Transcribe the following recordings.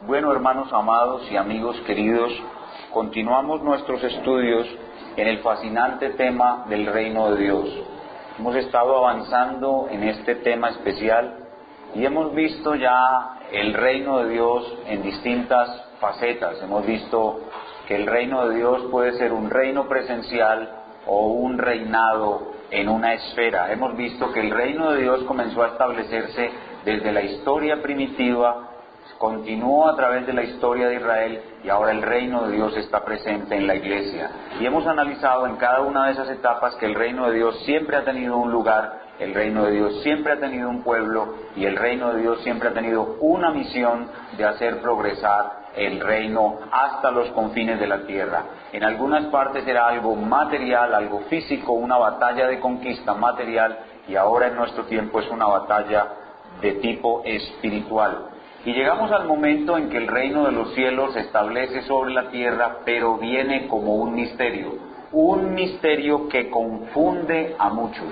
Bueno, hermanos amados y amigos queridos, continuamos nuestros estudios en el fascinante tema del reino de Dios. Hemos estado avanzando en este tema especial y hemos visto ya el reino de Dios en distintas facetas. Hemos visto que el reino de Dios puede ser un reino presencial o un reinado en una esfera. Hemos visto que el reino de Dios comenzó a establecerse desde la historia primitiva, continuó a través de la historia de Israel y ahora el reino de Dios está presente en la iglesia. Y hemos analizado en cada una de esas etapas que el reino de Dios siempre ha tenido un lugar, el reino de Dios siempre ha tenido un pueblo y el reino de Dios siempre ha tenido una misión de hacer progresar el reino hasta los confines de la tierra. En algunas partes era algo material, algo físico, una batalla de conquista material, y ahora en nuestro tiempo es una batalla de tipo espiritual. Y llegamos al momento en que el reino de los cielos se establece sobre la tierra, pero viene como un misterio que confunde a muchos.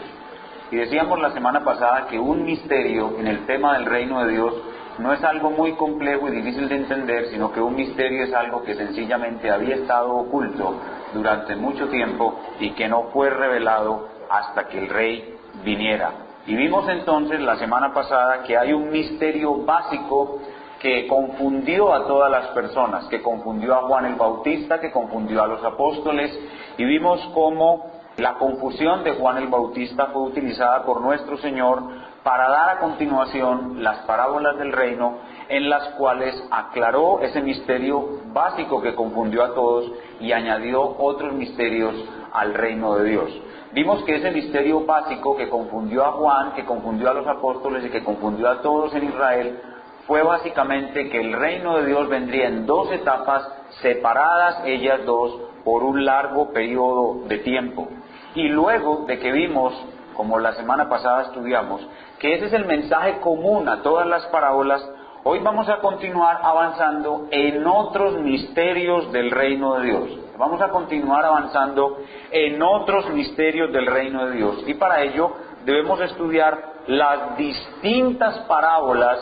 Y decíamos la semana pasada que un misterio en el tema del reino de Dios no es algo muy complejo y difícil de entender, sino que un misterio es algo que sencillamente había estado oculto durante mucho tiempo y que no fue revelado hasta que el rey viniera. Y vimos entonces la semana pasada que hay un misterio básico que confundió a todas las personas, que confundió a Juan el Bautista, que confundió a los apóstoles, y vimos cómo la confusión de Juan el Bautista fue utilizada por nuestro Señor para dar a continuación las parábolas del reino, en las cuales aclaró ese misterio básico que confundió a todos y añadió otros misterios al reino de Dios. Vimos que ese misterio básico que confundió a Juan, que confundió a los apóstoles y que confundió a todos en Israel, fue básicamente que el reino de Dios vendría en dos etapas separadas, ellas dos, por un largo periodo de tiempo. Y luego de que vimos, como la semana pasada estudiamos, que ese es el mensaje común a todas las parábolas, hoy vamos a continuar avanzando en otros misterios del reino de Dios. Vamos a continuar avanzando en otros misterios del reino de Dios. Y para ello debemos estudiar las distintas parábolas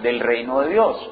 del reino de Dios.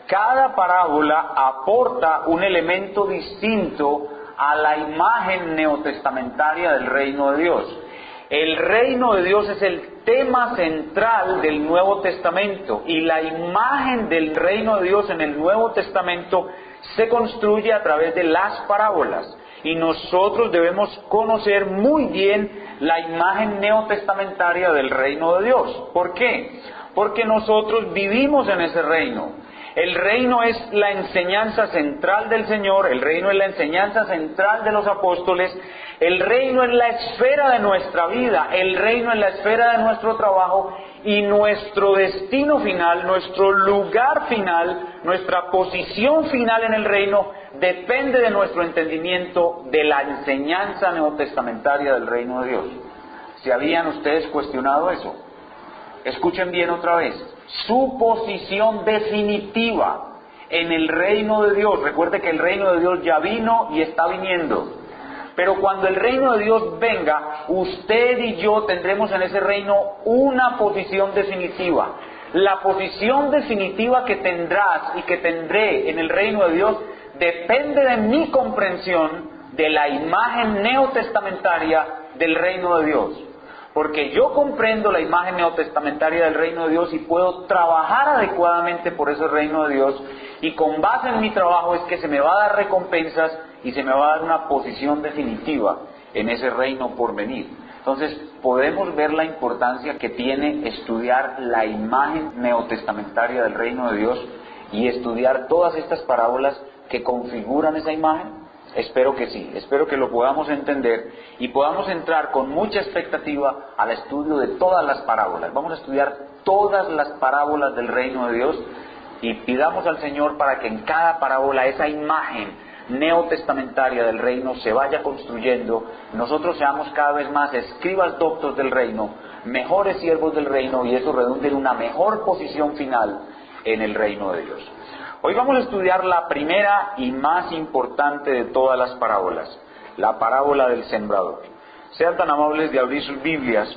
Cada parábola aporta un elemento distinto a la imagen neotestamentaria del reino de Dios. El reino de Dios es el tema central del Nuevo Testamento y la imagen del reino de Dios en el Nuevo Testamento se construye a través de las parábolas. Y nosotros debemos conocer muy bien la imagen neotestamentaria del reino de Dios. ¿Por qué? Porque nosotros vivimos en ese reino. El reino es la enseñanza central del Señor, el reino es la enseñanza central de los apóstoles, el reino es la esfera de nuestra vida, el reino es la esfera de nuestro trabajo y nuestro destino final, nuestro lugar final, nuestra posición final en el reino depende de nuestro entendimiento de la enseñanza neotestamentaria del reino de Dios. ¿Se habían ustedes cuestionado eso? Escuchen bien otra vez. Su posición definitiva en el reino de Dios. Recuerde que el reino de Dios ya vino y está viniendo. Pero cuando el reino de Dios venga, usted y yo tendremos en ese reino una posición definitiva. La posición definitiva que tendrás y que tendré en el reino de Dios depende de mi comprensión de la imagen neotestamentaria del reino de Dios. Porque yo comprendo la imagen neotestamentaria del reino de Dios y puedo trabajar adecuadamente por ese reino de Dios, y con base en mi trabajo es que se me va a dar recompensas y se me va a dar una posición definitiva en ese reino por venir. Entonces podemos ver la importancia que tiene estudiar la imagen neotestamentaria del reino de Dios y estudiar todas estas parábolas que configuran esa imagen. Espero que sí, espero que lo podamos entender y podamos entrar con mucha expectativa al estudio de todas las parábolas. Vamos a estudiar todas las parábolas del reino de Dios y pidamos al Señor para que en cada parábola esa imagen neotestamentaria del reino se vaya construyendo, nosotros seamos cada vez más escribas doctos del reino, mejores siervos del reino, y eso redunde en una mejor posición final en el reino de Dios. Hoy vamos a estudiar la primera y más importante de todas las parábolas, la parábola del sembrador. Sean tan amables de abrir sus Biblias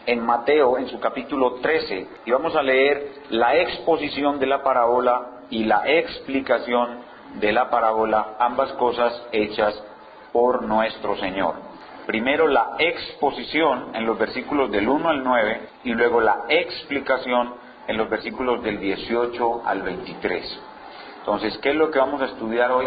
en Mateo, en su capítulo 13, y vamos a leer la exposición de la parábola y la explicación de la parábola, ambas cosas hechas por nuestro Señor. Primero la exposición en los versículos del 1 al 9 y luego la explicación en los versículos del 18 al 23. Entonces, ¿qué es lo que vamos a estudiar hoy?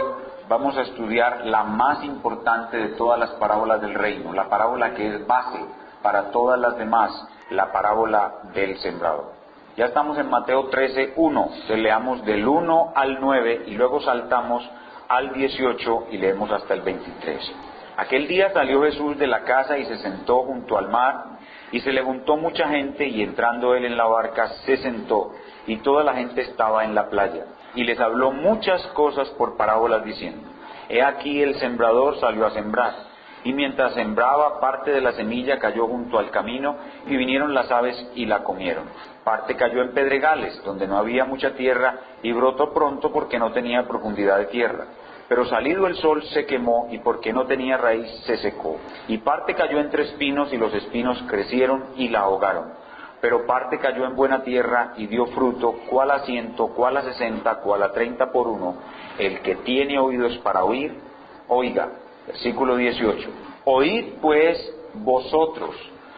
Vamos a estudiar la más importante de todas las parábolas del reino, la parábola que es base para todas las demás, la parábola del sembrador. Ya estamos en Mateo 13:1, entonces leamos del 1 al 9 y luego saltamos al 18 y leemos hasta el 23. Aquel día salió Jesús de la casa y se sentó junto al mar, y se le juntó mucha gente, y entrando él en la barca se sentó, y toda la gente estaba en la playa. Y les habló muchas cosas por parábolas diciendo: He aquí el sembrador salió a sembrar, y mientras sembraba, parte de la semilla cayó junto al camino, y vinieron las aves y la comieron. Parte cayó en pedregales, donde no había mucha tierra, y brotó pronto porque no tenía profundidad de tierra. Pero salido el sol se quemó, y porque no tenía raíz se secó. Y parte cayó entre espinos, y los espinos crecieron y la ahogaron. Pero parte cayó en buena tierra, y dio fruto, cuál a 100, cuál a 60, cuál a 30 por uno. El que tiene oídos para oír, oiga. Versículo 18. Oíd pues vosotros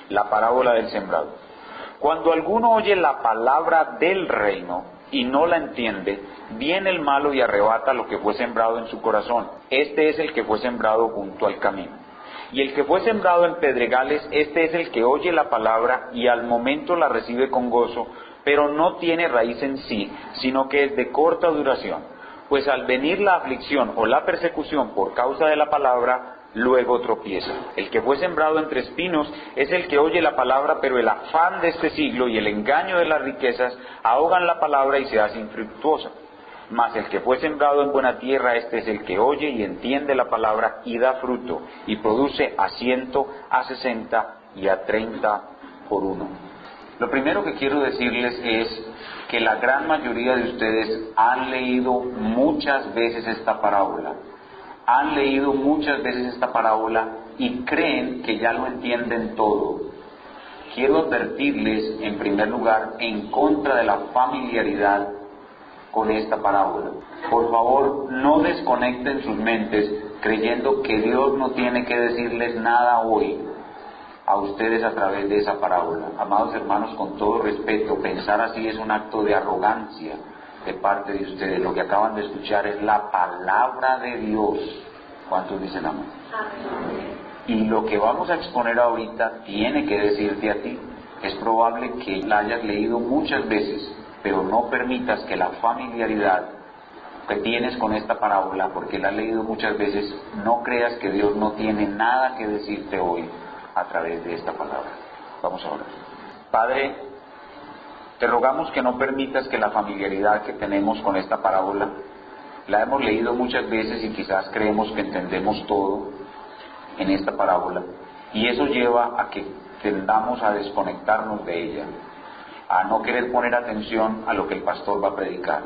la parábola del sembrador. Cuando alguno oye la palabra del reino y no la entiende, viene el malo y arrebata lo que fue sembrado en su corazón. Este es el que fue sembrado junto al camino. Y el que fue sembrado en pedregales, este es el que oye la palabra y al momento la recibe con gozo, pero no tiene raíz en sí, sino que es de corta duración. Pues al venir la aflicción o la persecución por causa de la palabra, luego tropieza. El que fue sembrado entre espinos es el que oye la palabra, pero el afán de este siglo y el engaño de las riquezas ahogan la palabra y se hace infructuosa. Mas el que fue sembrado en buena tierra, este es el que oye y entiende la palabra y da fruto, y produce a 100, a 60 y a 30 por uno. Lo primero que quiero decirles es que la gran mayoría de ustedes han leído muchas veces esta parábola. Han leído muchas veces esta parábola y creen que ya lo entienden todo. Quiero advertirles, en primer lugar, en contra de la familiaridad con esta parábola. Por favor, no desconecten sus mentes creyendo que Dios no tiene que decirles nada hoy a ustedes a través de esa parábola. Amados hermanos, con todo respeto, pensar así es un acto de arrogancia de parte de ustedes. Lo que acaban de escuchar es la palabra de Dios. ¿Cuántos dicen amén? Amén. Y lo que vamos a exponer ahorita tiene que decirte a ti. Es probable que la hayas leído muchas veces, pero no permitas que la familiaridad que tienes con esta parábola, porque la has leído muchas veces, no creas que Dios no tiene nada que decirte hoy a través de esta palabra. Vamos a orar. Padre, te rogamos que no permitas que la familiaridad que tenemos con esta parábola, la hemos leído muchas veces y quizás creemos que entendemos todo en esta parábola, y eso lleva a que tendamos a desconectarnos de ella, a no querer poner atención a lo que el pastor va a predicar.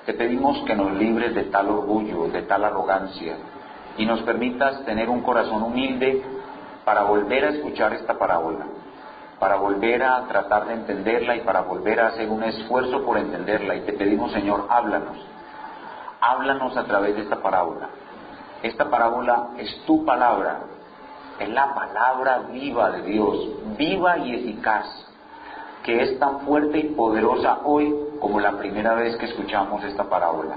Te pedimos que nos libres de tal orgullo, de tal arrogancia, y nos permitas tener un corazón humilde para volver a escuchar esta parábola, para volver a tratar de entenderla y para volver a hacer un esfuerzo por entenderla. Y te pedimos, Señor, háblanos a través de esta parábola. Esta parábola es tu palabra, es la palabra viva de Dios, viva y eficaz, que es tan fuerte y poderosa hoy como la primera vez que escuchamos esta parábola,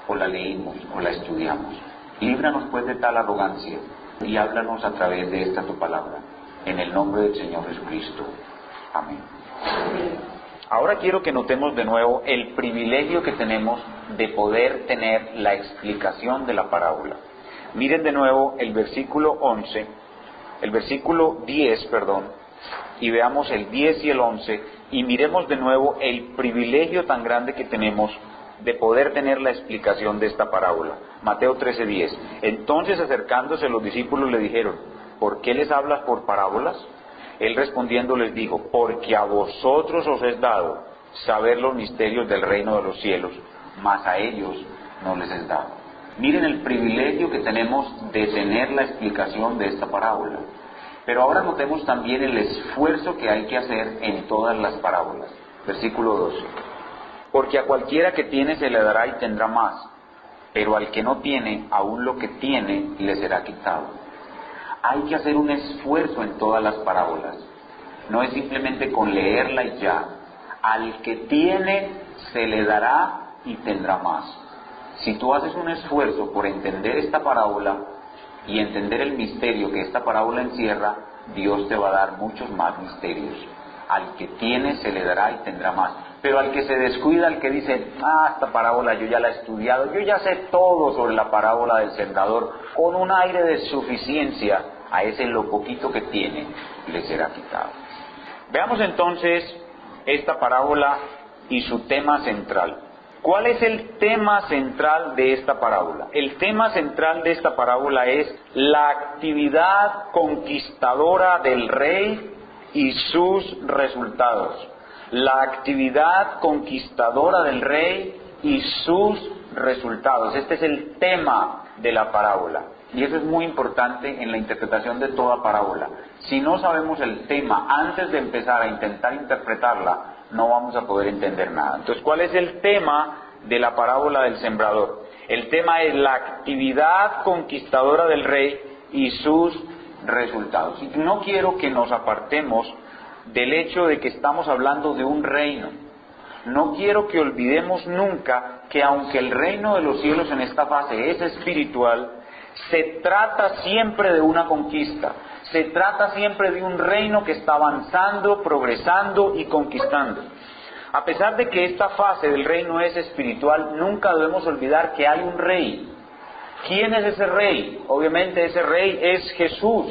o la leímos, o la estudiamos. Líbranos pues de tal arrogancia y háblanos a través de esta tu palabra, en el nombre del Señor Jesucristo. Amén. Ahora quiero que notemos de nuevo el privilegio que tenemos de poder tener la explicación de la parábola. Miren de nuevo el versículo 10, y veamos el 10 y el 11, y miremos de nuevo el privilegio tan grande que tenemos de poder tener la explicación de esta parábola. Mateo 13:10. Entonces, acercándose los discípulos le dijeron: ¿por qué les hablas por parábolas? Él respondiendo les dijo: porque a vosotros os es dado saber los misterios del reino de los cielos, mas a ellos no les es dado. Miren el privilegio que tenemos de tener la explicación de esta parábola. Pero ahora notemos también el esfuerzo que hay que hacer en todas las parábolas. Versículo 12. Porque a cualquiera que tiene se le dará y tendrá más, pero al que no tiene, aún lo que tiene le será quitado. Hay que hacer un esfuerzo en todas las parábolas. No es simplemente con leerla y ya. Al que tiene se le dará y tendrá más. Si tú haces un esfuerzo por entender esta parábola y entender el misterio que esta parábola encierra, Dios te va a dar muchos más misterios. Al que tiene se le dará y tendrá más. Pero al que se descuida, al que dice, esta parábola yo ya la he estudiado, yo ya sé todo sobre la parábola del sembrador, con un aire de suficiencia, a ese lo poquito que tiene le será quitado. Veamos entonces esta parábola y su tema central. ¿Cuál es el tema central de esta parábola? El tema central de esta parábola es la actividad conquistadora del rey y sus resultados. La actividad conquistadora del rey y sus resultados. Este es el tema de la parábola. Y eso es muy importante en la interpretación de toda parábola. Si no sabemos el tema antes de empezar a intentar interpretarla, no vamos a poder entender nada. Entonces, ¿cuál es el tema de la parábola del sembrador? El tema es la actividad conquistadora del rey y sus resultados. Y no quiero que nos apartemos del hecho de que estamos hablando de un reino. No quiero que olvidemos nunca que aunque el reino de los cielos en esta fase es espiritual, se trata siempre de una conquista. Se trata siempre de un reino que está avanzando, progresando y conquistando. A pesar de que esta fase del reino es espiritual, nunca debemos olvidar que hay un rey. ¿Quién es ese rey? Obviamente ese rey es Jesús.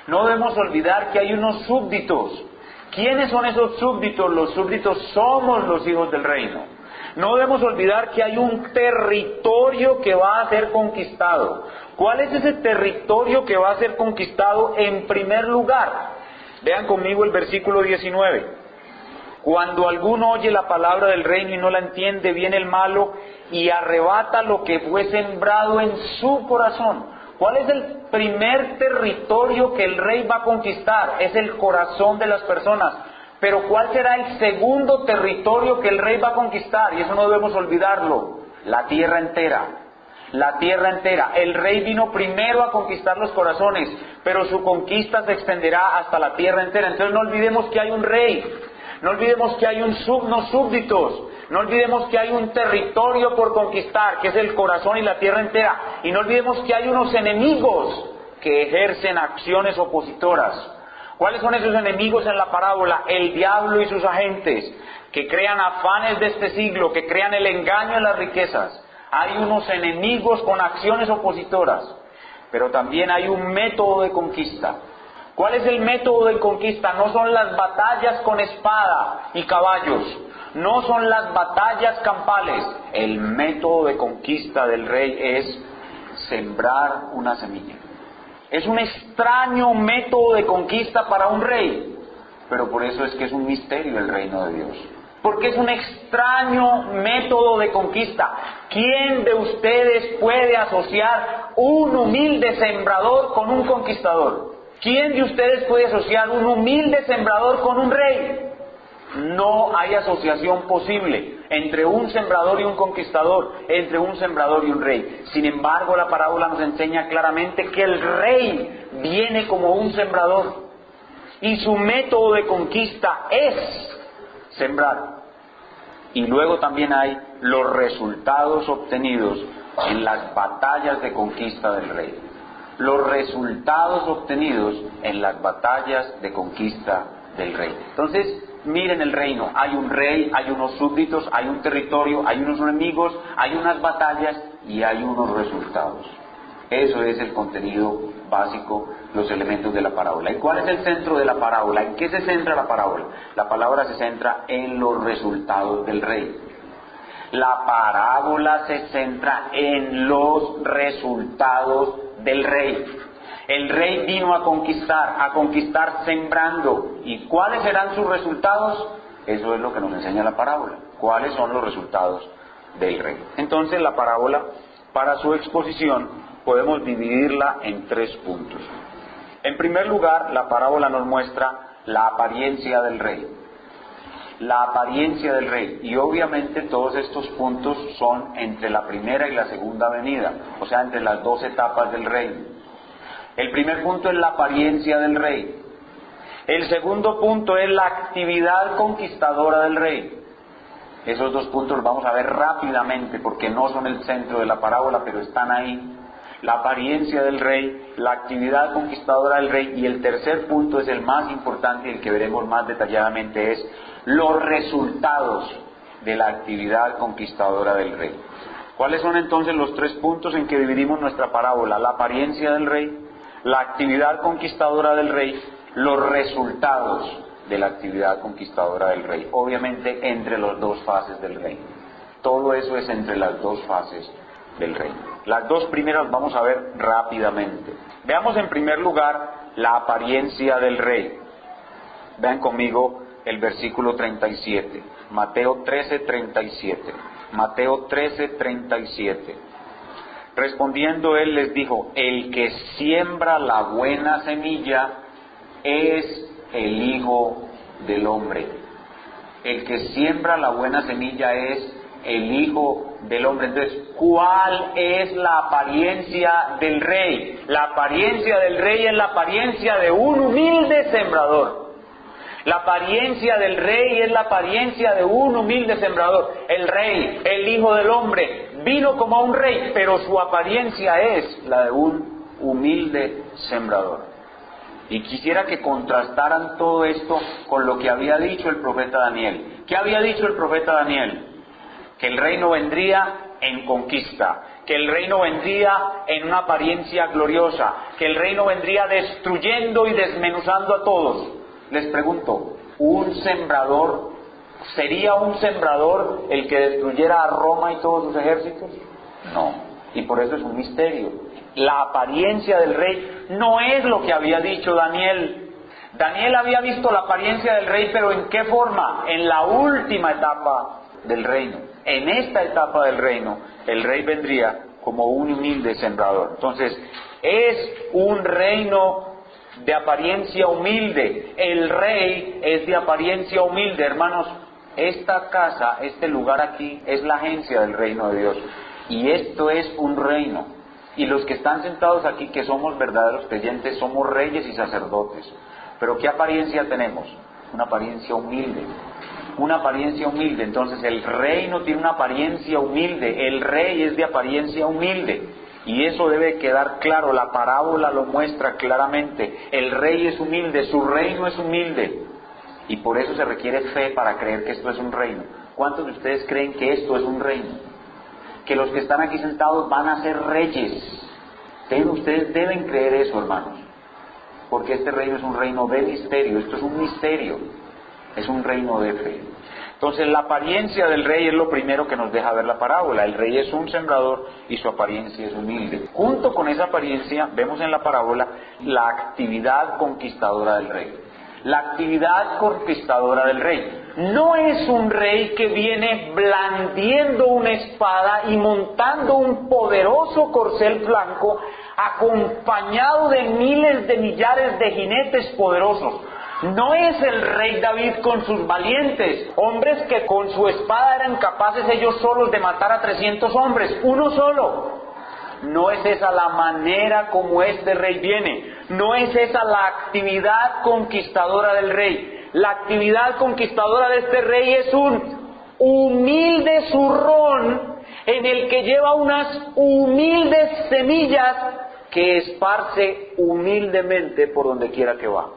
No debemos olvidar que hay unos súbditos. ¿Quiénes son esos súbditos? Los súbditos somos los hijos del reino. No debemos olvidar que hay un territorio que va a ser conquistado. ¿Cuál es ese territorio que va a ser conquistado en primer lugar? Vean conmigo el versículo 19. Cuando alguno oye la palabra del reino y no la entiende, viene el malo y arrebata lo que fue sembrado en su corazón. ¿Cuál es el primer territorio que el rey va a conquistar? Es el corazón de las personas. Pero ¿cuál será el segundo territorio que el rey va a conquistar? Y eso no debemos olvidarlo. La tierra entera. La tierra entera. El rey vino primero a conquistar los corazones, pero su conquista se extenderá hasta la tierra entera. Entonces no olvidemos que hay un rey. No olvidemos que hay unos súbditos. No olvidemos que hay un territorio por conquistar, que es el corazón y la tierra entera. Y no olvidemos que hay unos enemigos que ejercen acciones opositoras. ¿Cuáles son esos enemigos en la parábola? El diablo y sus agentes, que crean afanes de este siglo, que crean el engaño en las riquezas. Hay unos enemigos con acciones opositoras, pero también hay un método de conquista. ¿Cuál es el método de conquista? No son las batallas con espada y caballos, no son las batallas campales. El método de conquista del rey es sembrar una semilla. Es un extraño método de conquista para un rey, pero por eso es que es un misterio el reino de Dios. Porque es un extraño método de conquista. ¿Quién de ustedes puede asociar un humilde sembrador con un conquistador? ¿Quién de ustedes puede asociar un humilde sembrador con un rey? No hay asociación posible entre un sembrador y un conquistador, entre un sembrador y un rey. Sin embargo, la parábola nos enseña claramente que el rey viene como un sembrador y su método de conquista es sembrar. Y luego también hay los resultados obtenidos en las batallas de conquista del rey. Los resultados obtenidos en las batallas de conquista del rey. Entonces, miren el reino. Hay un rey, hay unos súbditos, hay un territorio, hay unos enemigos, hay unas batallas y hay unos resultados. Eso es el contenido básico, los elementos de la parábola. ¿Y cuál es el centro de la parábola? ¿En qué se centra la parábola? La palabra se centra en los resultados del rey. La parábola se centra en los resultados del rey. El rey vino a conquistar sembrando. ¿Y cuáles serán sus resultados? Eso es lo que nos enseña la parábola. ¿Cuáles son los resultados del rey? Entonces la parábola, para su exposición, podemos dividirla en 3 puntos. En primer lugar, la parábola nos muestra la apariencia del rey. la apariencia del rey. Y obviamente todos estos puntos son entre la primera y la segunda venida, o sea, entre las dos etapas del reino. El primer punto es la apariencia del rey. El segundo punto es la actividad conquistadora del rey. Esos dos puntos los vamos a ver rápidamente porque no son el centro de la parábola, pero están ahí. La apariencia del rey, la actividad conquistadora del rey, y el tercer punto es el más importante y el que veremos más detalladamente, es los resultados de la actividad conquistadora del rey. ¿Cuáles son entonces los tres puntos en que dividimos nuestra parábola? La apariencia del rey, la actividad conquistadora del rey, los resultados de la actividad conquistadora del rey. Obviamente entre las dos fases del reino. Todo eso es entre las dos fases del reino. Las dos primeras vamos a ver rápidamente. Veamos en primer lugar la apariencia del rey. Vean conmigo el versículo 37. Mateo 13:37. Mateo 13:37. Respondiendo él les dijo: el que siembra la buena semilla es el Hijo del Hombre. El que siembra la buena semilla es el Hijo del Hombre. Entonces, ¿cuál es la apariencia del rey? La apariencia del rey es la apariencia de un humilde sembrador. La apariencia del rey es la apariencia de un humilde sembrador. El rey, el Hijo del Hombre, vino como un rey, pero su apariencia es la de un humilde sembrador. Y quisiera que contrastaran todo esto con lo que había dicho el profeta Daniel. ¿Qué había dicho el profeta Daniel? Que el reino vendría en conquista, que el reino vendría en una apariencia gloriosa, que el reino vendría destruyendo y desmenuzando a todos. Les pregunto, ¿un sembrador, sería un sembrador el que destruyera a Roma y todos sus ejércitos? No, y por eso es un misterio. La apariencia del rey no es lo que había dicho Daniel. Daniel había visto la apariencia del rey, pero ¿en qué forma? En la última etapa del reino. En esta etapa del reino, el rey vendría como un humilde sembrador. Entonces, es un reino de apariencia humilde. El rey es de apariencia humilde. Hermanos, esta casa, este lugar aquí, es la agencia del reino de Dios. Y esto es un reino. Y los que están sentados aquí, que somos verdaderos creyentes, somos reyes y sacerdotes. Pero ¿qué apariencia tenemos? Una apariencia humilde. Una apariencia humilde. Entonces el reino tiene una apariencia humilde. El rey es de apariencia humilde. Y eso debe quedar claro. La parábola lo muestra claramente. El rey es humilde, su reino es humilde. Y por eso se requiere fe para creer que esto es un reino. ¿Cuántos de ustedes creen que esto es un reino? Que los que están aquí sentados van a ser reyes. Ustedes deben creer eso, hermanos. Porque este reino es un reino de misterio. Esto es un misterio. Es un reino de fe. Entonces la apariencia del rey es lo primero que nos deja ver la parábola. El rey es un sembrador y su apariencia es humilde. Junto con esa apariencia vemos en la parábola la actividad conquistadora del rey. La actividad conquistadora del rey. No es un rey que viene blandiendo una espada y montando un poderoso corcel blanco acompañado de miles de millares de jinetes poderosos. No es el rey David con sus valientes, hombres que con su espada eran capaces ellos solos de matar a 300 hombres, uno solo. No es esa la manera como este rey viene. No es esa la actividad conquistadora del rey. La actividad conquistadora de este rey es un humilde zurrón en el que lleva unas humildes semillas que esparce humildemente por donde quiera que va.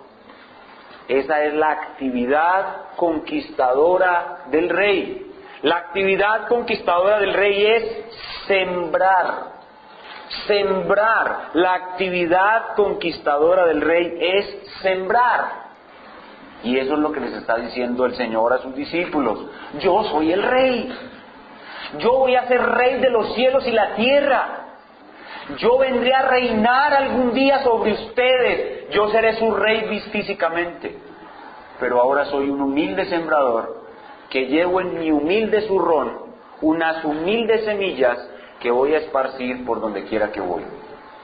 Esa es la actividad conquistadora del rey. La actividad conquistadora del rey es sembrar. Sembrar. La actividad conquistadora del rey es sembrar. Y eso es lo que les está diciendo el Señor a sus discípulos. Yo soy el rey. Yo voy a ser rey de los cielos y la tierra. Yo vendré a reinar algún día sobre ustedes. Yo seré su rey físicamente. Pero ahora soy un humilde sembrador que llevo en mi humilde zurrón unas humildes semillas que voy a esparcir por donde quiera que voy.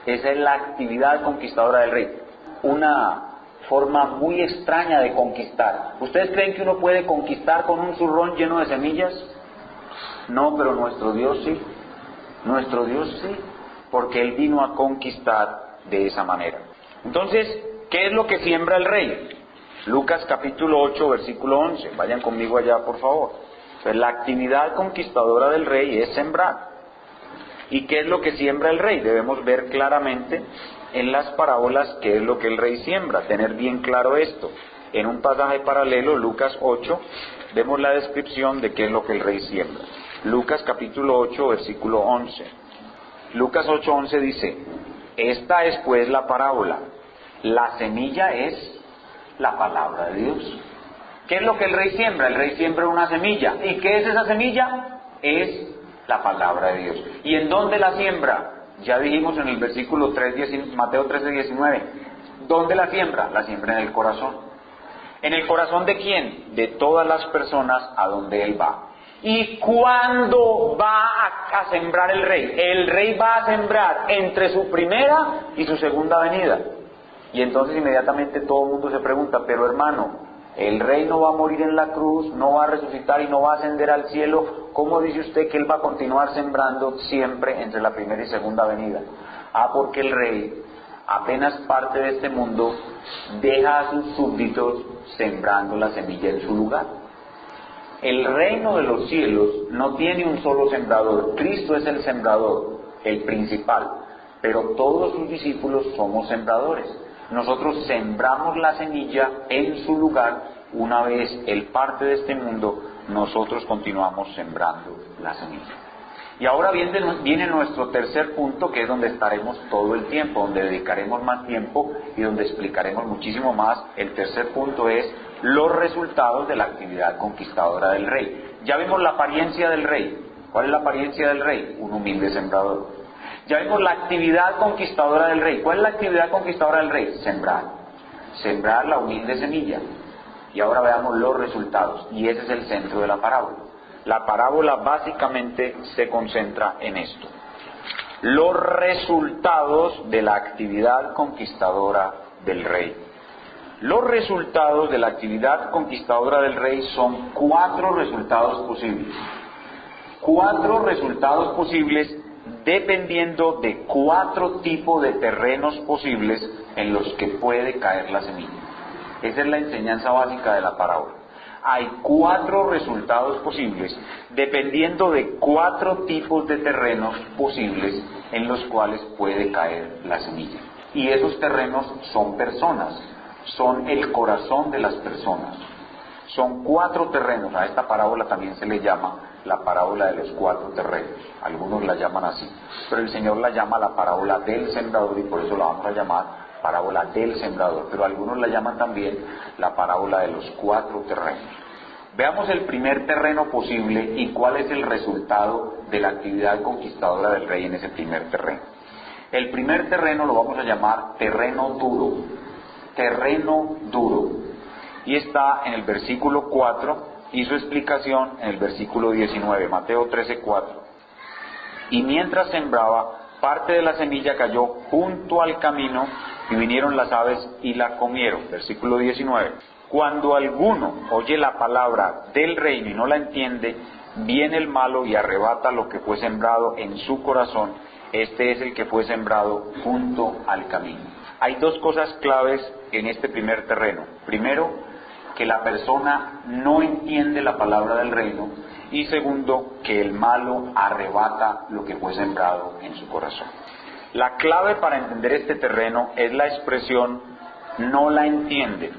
Esa es la actividad conquistadora del rey. Una forma muy extraña de conquistar. ¿Ustedes creen que uno puede conquistar con un zurrón lleno de semillas? No, pero nuestro Dios sí. Nuestro Dios sí, porque Él vino a conquistar de esa manera. Entonces, ¿qué es lo que siembra el rey? Lucas capítulo 8, versículo 11. Vayan conmigo allá, por favor. Pues la actividad conquistadora del rey es sembrar. ¿Y qué es lo que siembra el rey? Debemos ver claramente en las parábolas qué es lo que el rey siembra, tener bien claro esto. En un pasaje paralelo, Lucas 8, vemos la descripción de qué es lo que el rey siembra. Lucas capítulo 8, versículo 11. Lucas 8, 11 dice: esta es pues la parábola. La semilla es la palabra de Dios. ¿Qué es lo que el rey siembra? El rey siembra una semilla. ¿Y qué es esa semilla? Es la palabra de Dios. ¿Y en dónde la siembra? Ya dijimos en el versículo 3, Mateo 13, 19. ¿Dónde la siembra? La siembra en el corazón. ¿En el corazón de quién? De todas las personas a donde Él va. ¿Y cuándo va a sembrar el rey? El rey va a sembrar entre su primera y su segunda venida. Y entonces inmediatamente todo el mundo se pregunta: pero hermano, el rey no va a morir en la cruz, no va a resucitar y no va a ascender al cielo. ¿Cómo dice usted que Él va a continuar sembrando siempre entre la primera y segunda venida? Porque el rey, apenas parte de este mundo, deja a sus súbditos sembrando la semilla en su lugar. El reino de los cielos no tiene un solo sembrador. Cristo es el sembrador, el principal, pero todos sus discípulos somos sembradores. Nosotros sembramos la semilla en su lugar. Una vez Él parte de este mundo, nosotros continuamos sembrando la semilla. Y ahora viene nuestro tercer punto, que es donde estaremos todo el tiempo, donde dedicaremos más tiempo y donde explicaremos muchísimo más. El tercer punto es los resultados de la actividad conquistadora del rey. Ya vimos la apariencia del rey. ¿Cuál es la apariencia del rey? Un humilde sembrador. Ya vimos la actividad conquistadora del rey. ¿Cuál es la actividad conquistadora del rey? Sembrar. Sembrar la humilde semilla. Y ahora veamos los resultados. Y ese es el centro de la parábola. La parábola básicamente se concentra en esto: los resultados de la actividad conquistadora del rey. Los resultados de la actividad conquistadora del rey son 4 resultados posibles. 4 resultados posibles dependiendo de 4 tipos de terrenos posibles en los que puede caer la semilla. Esa es la enseñanza básica de la parábola. Hay 4 resultados posibles dependiendo de 4 tipos de terrenos posibles en los cuales puede caer la semilla. Y esos terrenos son personas, son el corazón de las personas. Son 4 terrenos. A esta parábola también se le llama la parábola de los 4 terrenos. Algunos la llaman así, pero el Señor la llama la parábola del sembrador, y por eso la vamos a llamar parábola del sembrador. Pero algunos la llaman también la parábola de los 4 terrenos. Veamos el primer terreno posible y cuál es el resultado de la actividad conquistadora del rey en ese primer terreno. El primer terreno lo vamos a llamar terreno duro. Terreno duro. Y está en el versículo 4 y su explicación en el versículo 19, Mateo 13, 4. Y mientras sembraba, parte de la semilla cayó junto al camino y vinieron las aves y la comieron. Versículo 19. Cuando alguno oye la palabra del reino y no la entiende, viene el malo y arrebata lo que fue sembrado en su corazón. Este es el que fue sembrado junto al camino. Hay 2 cosas claves en este primer terreno. Primero, que la persona no entiende la palabra del reino, y segundo, que el malo arrebata lo que fue sembrado en su corazón. La clave para entender este terreno es la expresión no la entiende.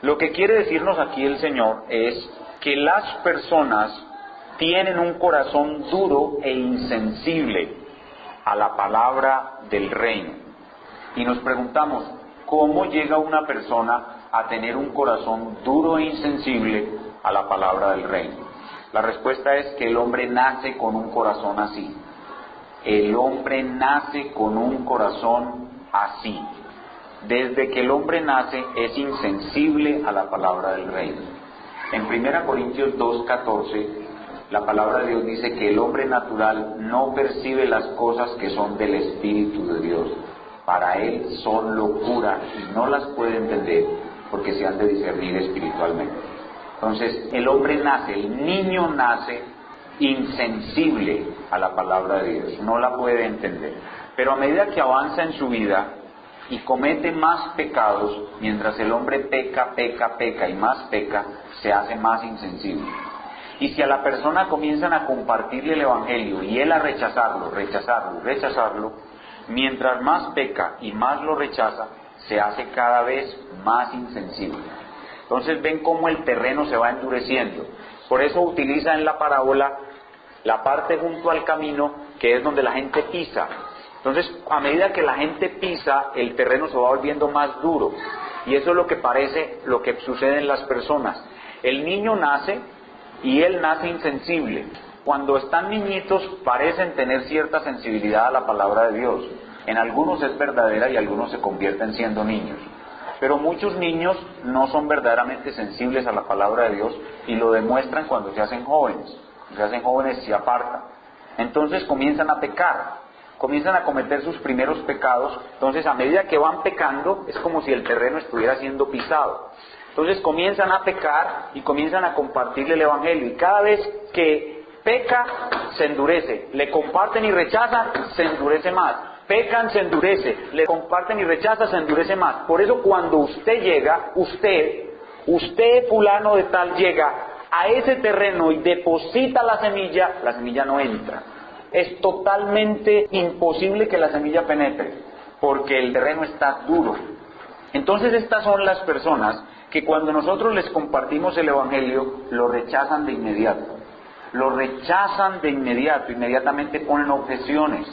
Lo que quiere decirnos aquí el Señor es que las personas tienen un corazón duro e insensible a la palabra del reino. Y nos preguntamos, ¿cómo llega una persona a tener un corazón duro e insensible a la palabra del reino? La respuesta es que el hombre nace con un corazón así. El hombre nace con un corazón así. Desde que el hombre nace es insensible a la palabra del reino. En 1 Corintios 2:14, la palabra de Dios dice que el hombre natural no percibe las cosas que son del Espíritu de Dios. Para él son locura y no las puede entender porque se han de discernir espiritualmente. Entonces, el hombre nace, el niño nace insensible a la palabra de Dios, no la puede entender. Pero a medida que avanza en su vida y comete más pecados, mientras el hombre peca y más peca, se hace más insensible. Y si a la persona comienzan a compartirle el Evangelio y él a rechazarlo, mientras más peca y más lo rechaza, se hace cada vez más insensible. Entonces ven cómo el terreno se va endureciendo. Por eso utiliza en la parábola la parte junto al camino, que es donde la gente pisa. Entonces, a medida que la gente pisa, el terreno se va volviendo más duro. Y eso es lo que parece, lo que sucede en las personas. El niño nace y él nace insensible. Cuando están niñitos parecen tener cierta sensibilidad a la palabra de Dios. En algunos es verdadera y algunos se convierten siendo niños. Pero muchos niños no son verdaderamente sensibles a la palabra de Dios y lo demuestran cuando se hacen jóvenes. Se hacen jóvenes y se apartan. Entonces comienzan a pecar, comienzan a cometer sus primeros pecados. Entonces a medida que van pecando es como si el terreno estuviera siendo pisado. Entonces comienzan a pecar y comienzan a compartirle el Evangelio. Y cada vez que peca, se endurece. Le comparten y rechazan, se endurece más. Pecan, se endurece. Le comparten y rechazan, se endurece más. Por eso cuando usted llega, usted fulano de tal llega a ese terreno y deposita la semilla no entra. Es totalmente imposible que la semilla penetre, porque el terreno está duro. Entonces estas son las personas que cuando nosotros les compartimos el Evangelio, lo rechazan de inmediato. Inmediatamente ponen objeciones,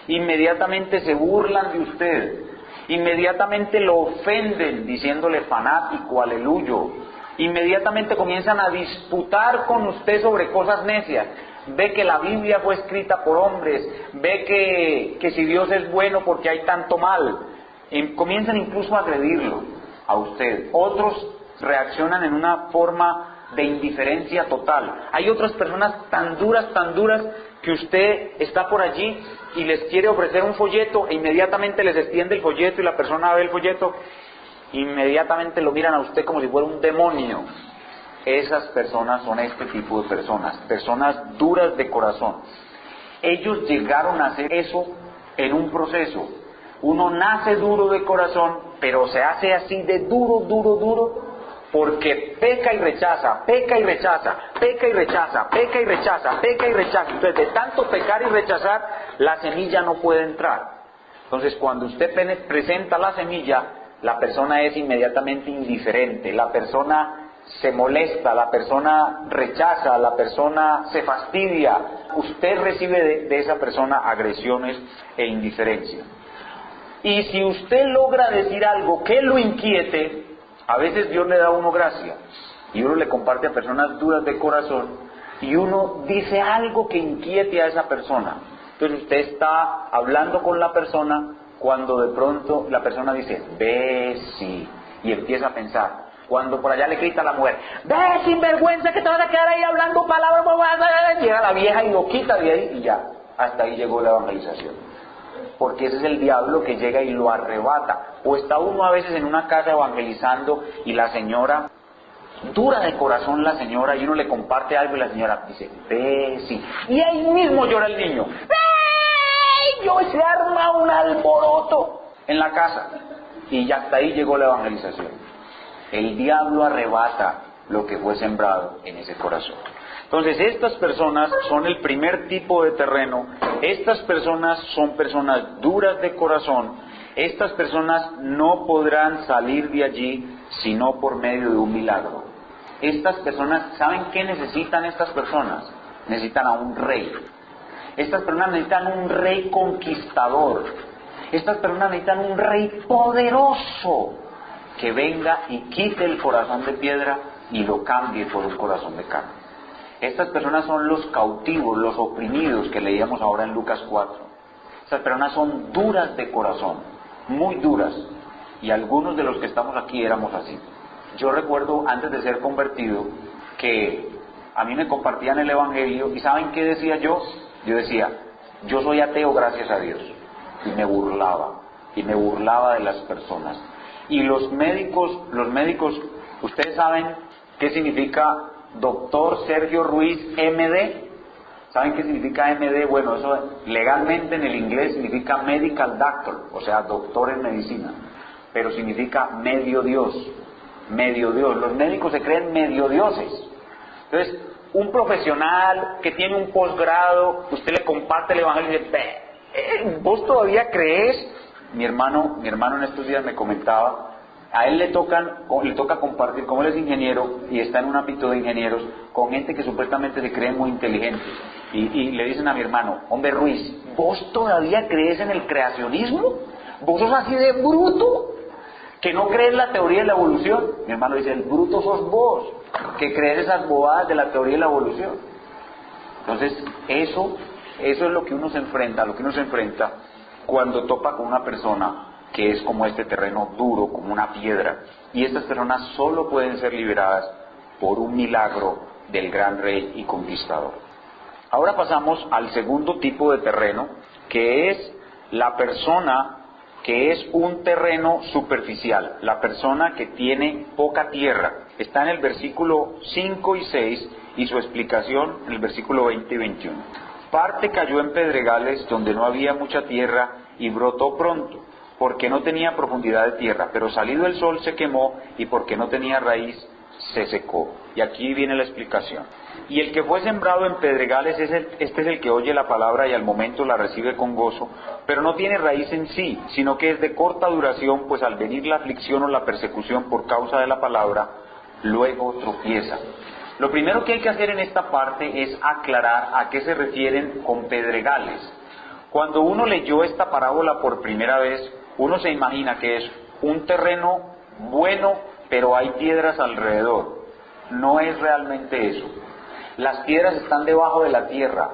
inmediatamente se burlan de usted, inmediatamente lo ofenden diciéndole fanático, aleluyo, inmediatamente comienzan a disputar con usted sobre cosas necias. Ve que la Biblia fue escrita por hombres, ve que si Dios es bueno porque hay tanto mal, comienzan incluso a agredirlo a usted. Otros reaccionan en una forma de indiferencia total. Hay otras personas tan duras, que usted está por allí y les quiere ofrecer un folleto e inmediatamente les extiende el folleto y la persona ve el folleto, inmediatamente lo miran a usted como si fuera un demonio. Esas personas son este tipo de personas duras de corazón. Ellos llegaron a hacer eso en un proceso. Uno nace duro de corazón, pero se hace así de duro, porque peca y rechaza. Entonces, de tanto pecar y rechazar, la semilla no puede entrar. Entonces, cuando usted presenta la semilla, la persona es inmediatamente indiferente, la persona se molesta, la persona rechaza, la persona se fastidia. Usted recibe de esa persona agresiones e indiferencia. Y si usted logra decir algo que lo inquiete, a veces Dios le da a uno gracia y uno le comparte a personas duras de corazón y uno dice algo que inquiete a esa persona. Entonces usted está hablando con la persona cuando de pronto la persona dice, ve sí, y empieza a pensar. Cuando por allá le grita a la mujer, ve sinvergüenza que te vas a quedar ahí hablando palabras, llega la vieja y lo quita de ahí y ya, hasta ahí llegó la evangelización. Porque ese es el diablo que llega y lo arrebata. O está uno a veces en una casa evangelizando y la señora, dura de corazón la señora, y uno le comparte algo y la señora dice, ve sí, y ahí mismo llora el niño, ve, yo se arma un alboroto en la casa y ya hasta ahí llegó la evangelización. El diablo arrebata lo que fue sembrado en ese corazón. Entonces estas personas son el primer tipo de terreno. Estas personas son personas duras de corazón. Estas personas no podrán salir de allí sino por medio de un milagro. Estas personas, ¿saben qué necesitan estas personas? Necesitan a un rey. Estas personas necesitan un rey conquistador. Estas personas necesitan un rey poderoso que venga y quite el corazón de piedra y lo cambie por un corazón de carne. Estas personas son los cautivos, los oprimidos que leíamos ahora en Lucas 4. Estas personas son duras de corazón, muy duras, y algunos de los que estamos aquí éramos así. Yo recuerdo antes de ser convertido que a mí me compartían el Evangelio y ¿saben qué decía yo? Yo decía, yo soy ateo gracias a Dios, y me burlaba de las personas. Y los médicos, ¿ustedes saben qué significa doctor Sergio Ruiz MD? ¿Saben qué significa MD? Bueno, eso legalmente en el inglés significa medical doctor, o sea, doctor en medicina, pero significa medio Dios, medio Dios. Los médicos se creen medio dioses. Entonces, un profesional que tiene un posgrado, usted le comparte el evangelio y dice, ¿vos todavía crees? Mi hermano en estos días me comentaba, a él le toca compartir, como él es ingeniero y está en un ámbito de ingenieros, con gente que supuestamente se cree muy inteligente. Y le dicen a mi hermano, hombre Ruiz, ¿vos todavía crees en el creacionismo? ¿Vos sos así de bruto? ¿Que no crees la teoría de la evolución? Mi hermano dice, el bruto sos vos, que crees esas bobadas de la teoría de la evolución. Entonces, eso es lo que uno se enfrenta, cuando topa con una persona que es como este terreno duro, como una piedra. Y estas personas solo pueden ser liberadas por un milagro del gran rey y conquistador. Ahora pasamos al segundo tipo de terreno, que es la persona que es un terreno superficial, la persona que tiene poca tierra. Está en el versículo 5 y 6 y su explicación en el versículo 20 y 21. Parte cayó en pedregales donde no había mucha tierra y brotó pronto, porque no tenía profundidad de tierra, pero salido el sol se quemó y porque no tenía raíz se secó. Y aquí viene la explicación. Y el que fue sembrado en pedregales, este es el que oye la palabra y al momento la recibe con gozo, pero no tiene raíz en sí, sino que es de corta duración, pues al venir la aflicción o la persecución por causa de la palabra, luego tropieza. Lo primero que hay que hacer en esta parte es aclarar a qué se refieren con pedregales. Cuando uno leyó esta parábola por primera vez, uno se imagina que es un terreno bueno, pero hay piedras alrededor. No es realmente eso. Las piedras están debajo de la tierra.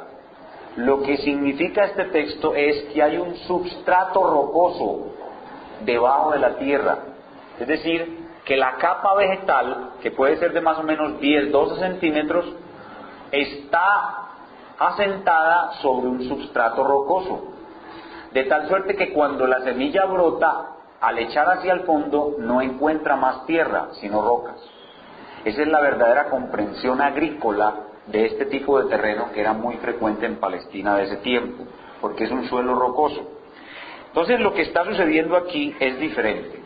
Lo que significa este texto es que hay un substrato rocoso debajo de la tierra. Es decir, que la capa vegetal, que puede ser de más o menos 10, 12 centímetros, está asentada sobre un substrato rocoso. De tal suerte que cuando la semilla brota, al echar hacia el fondo, no encuentra más tierra, sino rocas. Esa es la verdadera comprensión agrícola de este tipo de terreno que era muy frecuente en Palestina de ese tiempo, porque es un suelo rocoso. Entonces lo que está sucediendo aquí es diferente.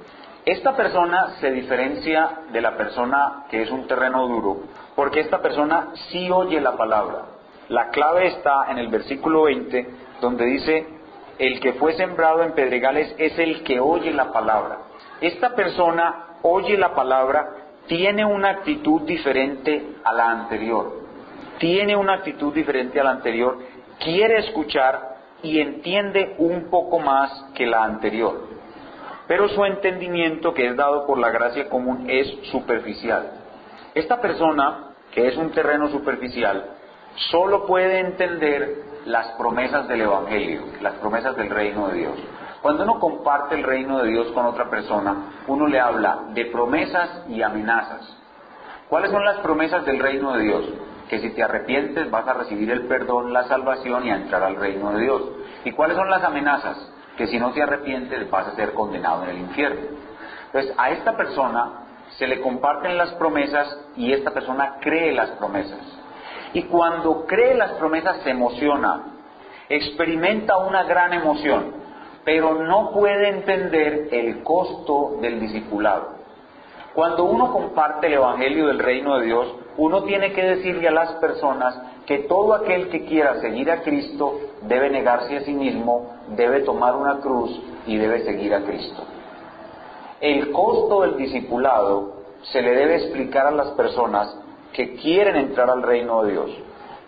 Esta persona se diferencia de la persona que es un terreno duro, porque esta persona sí oye la palabra. La clave está en el versículo 20, donde dice, el que fue sembrado en pedregales es el que oye la palabra. Esta persona oye la palabra, tiene una actitud diferente a la anterior. Quiere escuchar y entiende un poco más que la anterior. Pero su entendimiento, que es dado por la gracia común, es superficial. Esta persona, que es un terreno superficial, solo puede entender las promesas del Evangelio, las promesas del reino de Dios. Cuando uno comparte el reino de Dios con otra persona, uno le habla de promesas y amenazas. ¿Cuáles son las promesas del reino de Dios? Que si te arrepientes vas a recibir el perdón, la salvación y a entrar al reino de Dios. ¿Y cuáles son las amenazas? Que si no te arrepientes vas a ser condenado en el infierno. Entonces a esta persona se le comparten las promesas y esta persona cree las promesas. Y cuando cree las promesas se emociona, experimenta una gran emoción, pero no puede entender el costo del discipulado. Cuando uno comparte el Evangelio del reino de Dios, uno tiene que decirle a las personas que todo aquel que quiera seguir a Cristo debe negarse a sí mismo, debe tomar una cruz y debe seguir a Cristo. El costo del discipulado se le debe explicar a las personas que quieren entrar al reino de Dios.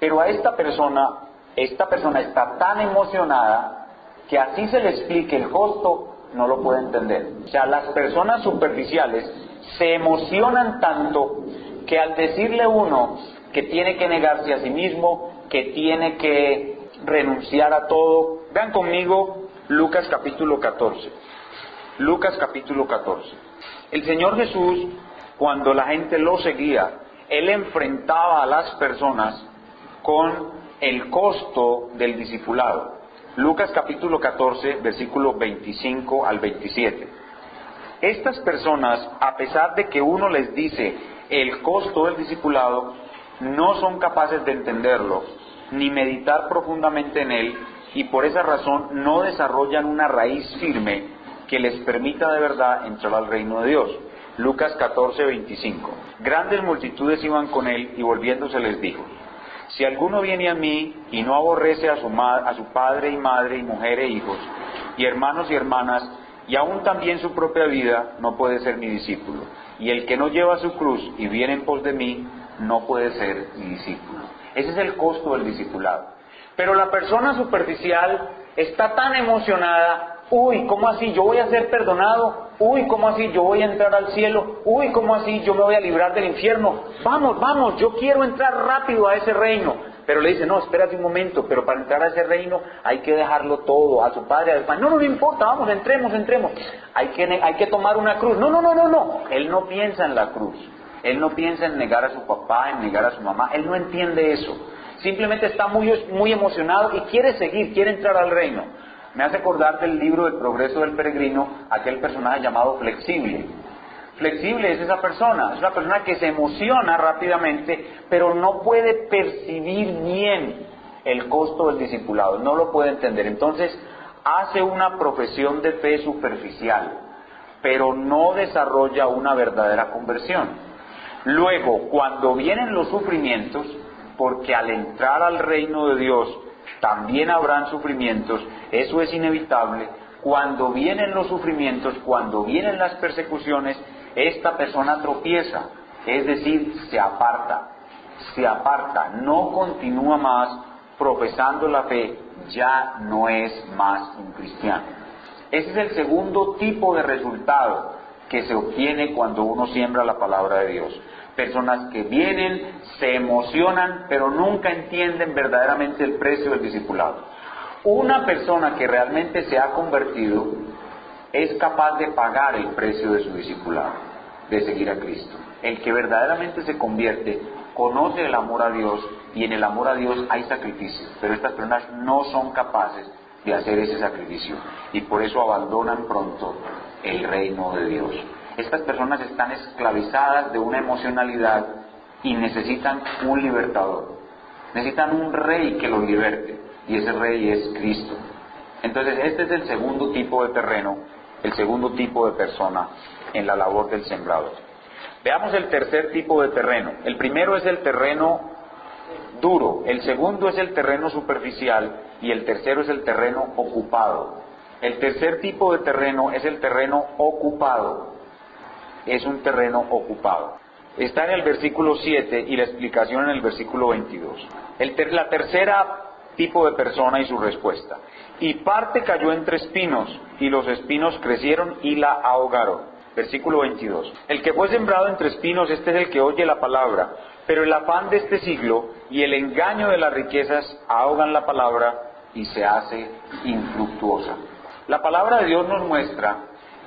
Pero a esta persona está tan emocionada que así se le explique el costo, no lo puede entender. O sea, las personas superficiales se emocionan tanto que al decirle uno que tiene que negarse a sí mismo, que tiene que renunciar a todo. Vean conmigo Lucas capítulo 14. Lucas capítulo 14. El Señor Jesús, cuando la gente lo seguía, Él enfrentaba a las personas con el costo del discipulado. Lucas capítulo 14, versículos 25 al 27. Estas personas, a pesar de que uno les dice el costo del discipulado, no son capaces de entenderlo, ni meditar profundamente en él, y por esa razón no desarrollan una raíz firme que les permita de verdad entrar al reino de Dios. Lucas 14:25. Grandes multitudes iban con él, y volviéndose les dijo: si alguno viene a mí y no aborrece a su padre y madre y mujer e hijos, y hermanos y hermanas, y aún también su propia vida, no puede ser mi discípulo. Y el que no lleva su cruz y viene en pos de mí, no puede ser mi discípulo. Ese es el costo del discipulado. Pero la persona superficial está tan emocionada: uy, ¿cómo así? ¿Yo voy a ser perdonado? Uy, ¿cómo así? ¿Yo voy a entrar al cielo? Uy, ¿cómo así? ¿Yo me voy a librar del infierno? Vamos, vamos, yo quiero entrar rápido a ese reino. Pero le dice: no, espérate un momento, pero para entrar a ese reino hay que dejarlo todo, a su padre, a su madre. No, no importa, vamos, entremos. Hay que tomar una cruz. No. Él no piensa en la cruz. Él no piensa en negar a su papá, en negar a su mamá. Él no entiende eso. Simplemente está muy emocionado y quiere seguir, quiere entrar al reino. Me hace acordar del libro del Progreso del Peregrino, aquel personaje llamado Flexible. Flexible es una persona que se emociona rápidamente, pero no puede percibir bien el costo del discipulado, no lo puede entender. Entonces hace una profesión de fe superficial, pero no desarrolla una verdadera conversión. Luego, cuando vienen los sufrimientos, porque al entrar al reino de Dios también habrán sufrimientos, eso es inevitable. Cuando vienen los sufrimientos, cuando vienen las persecuciones, esta persona tropieza, es decir, se aparta, no continúa más profesando la fe, ya no es más un cristiano. Ese es el segundo tipo de resultado que se obtiene cuando uno siembra la palabra de Dios. Personas que vienen, se emocionan, pero nunca entienden verdaderamente el precio del discipulado. Una persona que realmente se ha convertido es capaz de pagar el precio de su discipulado, de seguir a Cristo. El que verdaderamente se convierte, conoce el amor a Dios, y en el amor a Dios hay sacrificio, pero estas personas no son capaces de hacer ese sacrificio, y por eso abandonan pronto el reino de Dios. Estas personas están esclavizadas de una emocionalidad y necesitan un libertador. Necesitan un rey que los liberte, y ese rey es Cristo. Entonces este es el segundo tipo de terreno, el segundo tipo de persona en la labor del sembrador. Veamos el tercer tipo de terreno. El primero es el terreno duro, el segundo es el terreno superficial y el tercero es el terreno ocupado. El tercer tipo de terreno es el terreno ocupado. Es un terreno ocupado. Está en el versículo 7 y la explicación en el versículo 22. La tercera tipo de persona y su respuesta. Y parte cayó entre espinos, y los espinos crecieron y la ahogaron. Versículo 22. El que fue sembrado entre espinos, este es el que oye la palabra, pero el afán de este siglo y el engaño de las riquezas ahogan la palabra y se hace infructuosa. La palabra de Dios nos muestra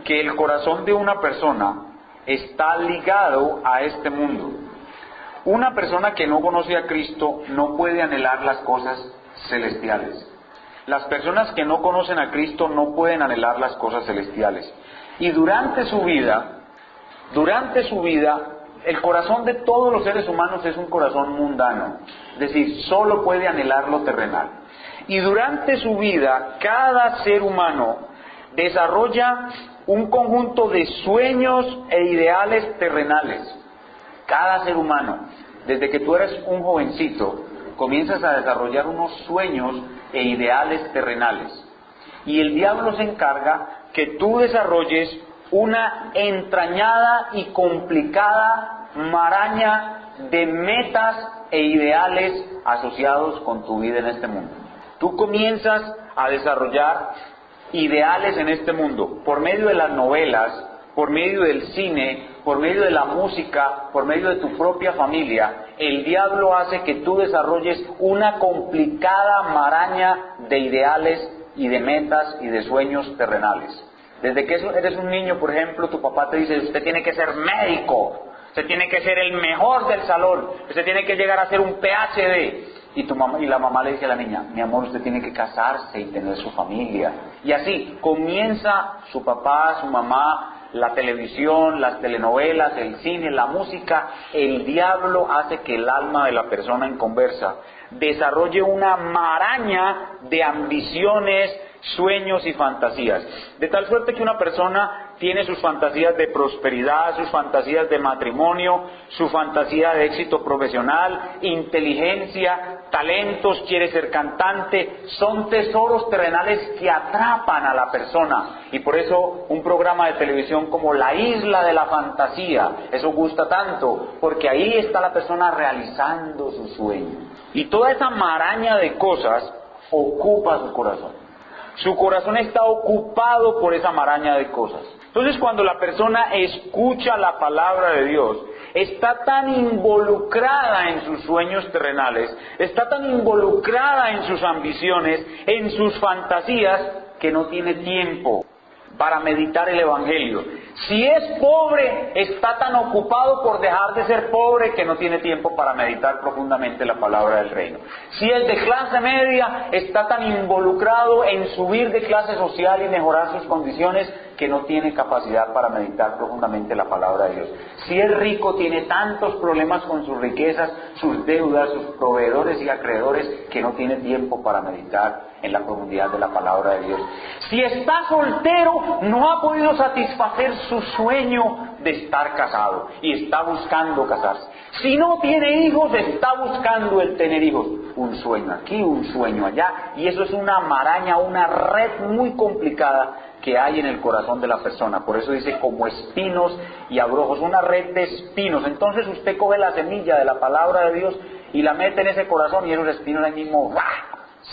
que el corazón de una persona está ligado a este mundo. Una persona que no conoce a Cristo no puede anhelar las cosas celestiales. Las personas que no conocen a Cristo no pueden anhelar las cosas celestiales. Y durante su vida, el corazón de todos los seres humanos es un corazón mundano. Es decir, solo puede anhelar lo terrenal. Y durante su vida, cada ser humano desarrolla un conjunto de sueños e ideales terrenales. Cada ser humano, desde que tú eres un jovencito, comienzas a desarrollar unos sueños e ideales terrenales. Y el diablo se encarga que tú desarrolles una entrañada y complicada maraña de metas e ideales asociados con tu vida en este mundo. Tú comienzas a desarrollar ideales en este mundo por medio de las novelas, por medio del cine, por medio de la música, por medio de tu propia familia. El diablo hace que tú desarrolles una complicada maraña de ideales y de metas y de sueños terrenales. Desde que eres un niño, por ejemplo, tu papá te dice: usted tiene que ser médico, usted tiene que ser el mejor del salón, usted tiene que llegar a ser un PhD. Y la mamá le dice a la niña: mi amor, usted tiene que casarse y tener su familia. Y así comienza su papá, su mamá, la televisión, las telenovelas, el cine, la música, el diablo hace que el alma de la persona en conversa desarrolle una maraña de ambiciones, sueños y fantasías, de tal suerte que una persona tiene sus fantasías de prosperidad, sus fantasías de matrimonio, su fantasía de éxito profesional, inteligencia, talentos, quiere ser cantante, son tesoros terrenales que atrapan a la persona, y por eso un programa de televisión como La Isla de la Fantasía, eso gusta tanto, porque ahí está la persona realizando su sueño, y toda esa maraña de cosas ocupa su corazón. Su corazón está ocupado por esa maraña de cosas. Entonces, cuando la persona escucha la palabra de Dios, está tan involucrada en sus sueños terrenales, está tan involucrada en sus ambiciones, en sus fantasías, que no tiene tiempo para meditar el Evangelio. Si es pobre, está tan ocupado por dejar de ser pobre que no tiene tiempo para meditar profundamente la palabra del reino. Si es de clase media, está tan involucrado en subir de clase social y mejorar sus condiciones que no tiene capacidad para meditar profundamente la palabra de Dios. Si es rico, tiene tantos problemas con sus riquezas, sus deudas, sus proveedores y acreedores, que no tiene tiempo para meditar en la profundidad de la palabra de Dios. Si está soltero, no ha podido satisfacer su sueño de estar casado y está buscando casarse. Si no tiene hijos, está buscando el tener hijos. Un sueño aquí, un sueño allá, y eso es una maraña, una red muy complicada que hay en el corazón de la persona. Por eso dice como espinos y abrojos, una red de espinos. Entonces usted coge la semilla de la palabra de Dios y la mete en ese corazón, y esos espinos ahí mismo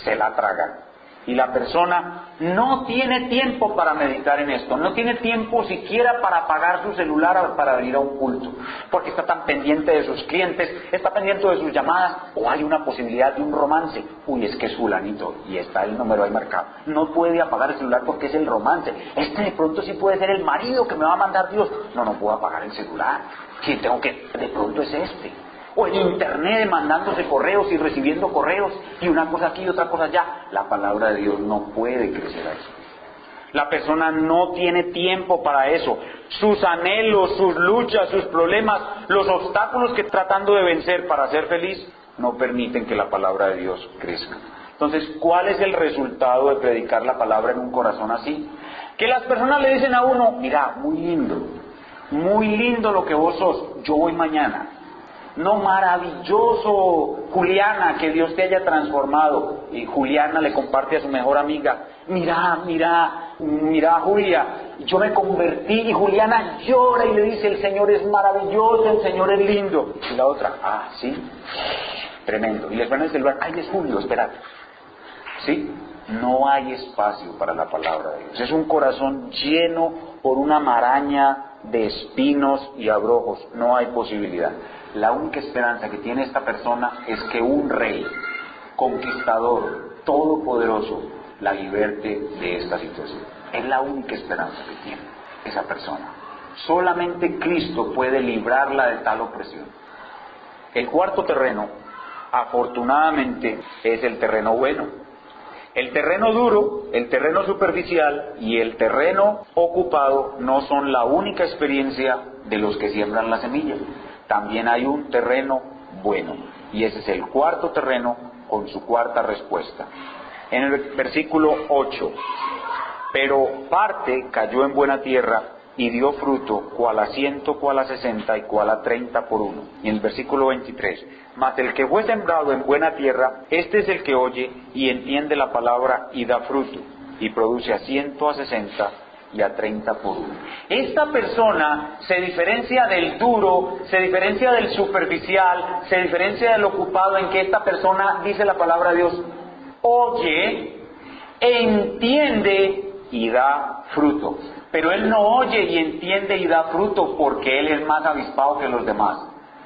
se la tragan. Y la persona no tiene tiempo para meditar en esto, no tiene tiempo siquiera para apagar su celular para venir a un culto, porque está tan pendiente de sus clientes, está pendiente de sus llamadas, o hay una posibilidad de un romance. Uy, es que es fulanito, y está el número ahí marcado. No puede apagar el celular porque es el romance. Este de pronto sí puede ser el marido que me va a mandar Dios. No puedo apagar el celular. Sí, de pronto es este. O el internet mandándose correos y recibiendo correos, y una cosa aquí y otra cosa allá. La palabra de Dios no puede crecer a eso. La persona no tiene tiempo para eso. Sus anhelos, sus luchas, sus problemas, los obstáculos que tratando de vencer para ser feliz, no permiten que la palabra de Dios crezca. Entonces, ¿cuál es el resultado de predicar la palabra en un corazón así? Que las personas le dicen a uno: mira, muy lindo lo que vos sos, yo voy mañana. No, maravilloso, Juliana, que Dios te haya transformado. Y Juliana le comparte a su mejor amiga: mira, Julia, yo me convertí. Y Juliana llora y le dice: el Señor es maravilloso, el Señor es lindo. Y la otra: sí, tremendo. Y le suena el celular: ay, es Julio, espérate. ¿Sí? No hay espacio para la palabra de Dios. Es un corazón lleno por una maraña de espinos y abrojos. No hay posibilidad. La única esperanza que tiene esta persona es que un rey conquistador, todopoderoso, la liberte de esta situación. Es la única esperanza que tiene esa persona. Solamente Cristo puede librarla de tal opresión. El cuarto terreno, afortunadamente, es el terreno bueno. El terreno duro, el terreno superficial y el terreno ocupado no son la única experiencia de los que siembran la semilla. También hay un terreno bueno, y ese es el cuarto terreno con su cuarta respuesta. En el versículo 8: pero parte cayó en buena tierra y dio fruto, cual a 100, cual a 60 y cual a 30 por uno. Y en el versículo 23: mas el que fue sembrado en buena tierra, este es el que oye y entiende la palabra y da fruto, y produce a 100, a 60 y a 30 por uno. Esta persona se diferencia del duro, se diferencia del superficial, se diferencia del ocupado, en que esta persona, dice la palabra de Dios, oye, entiende y da fruto. Pero él no oye y entiende y da fruto porque él es más avispado que los demás.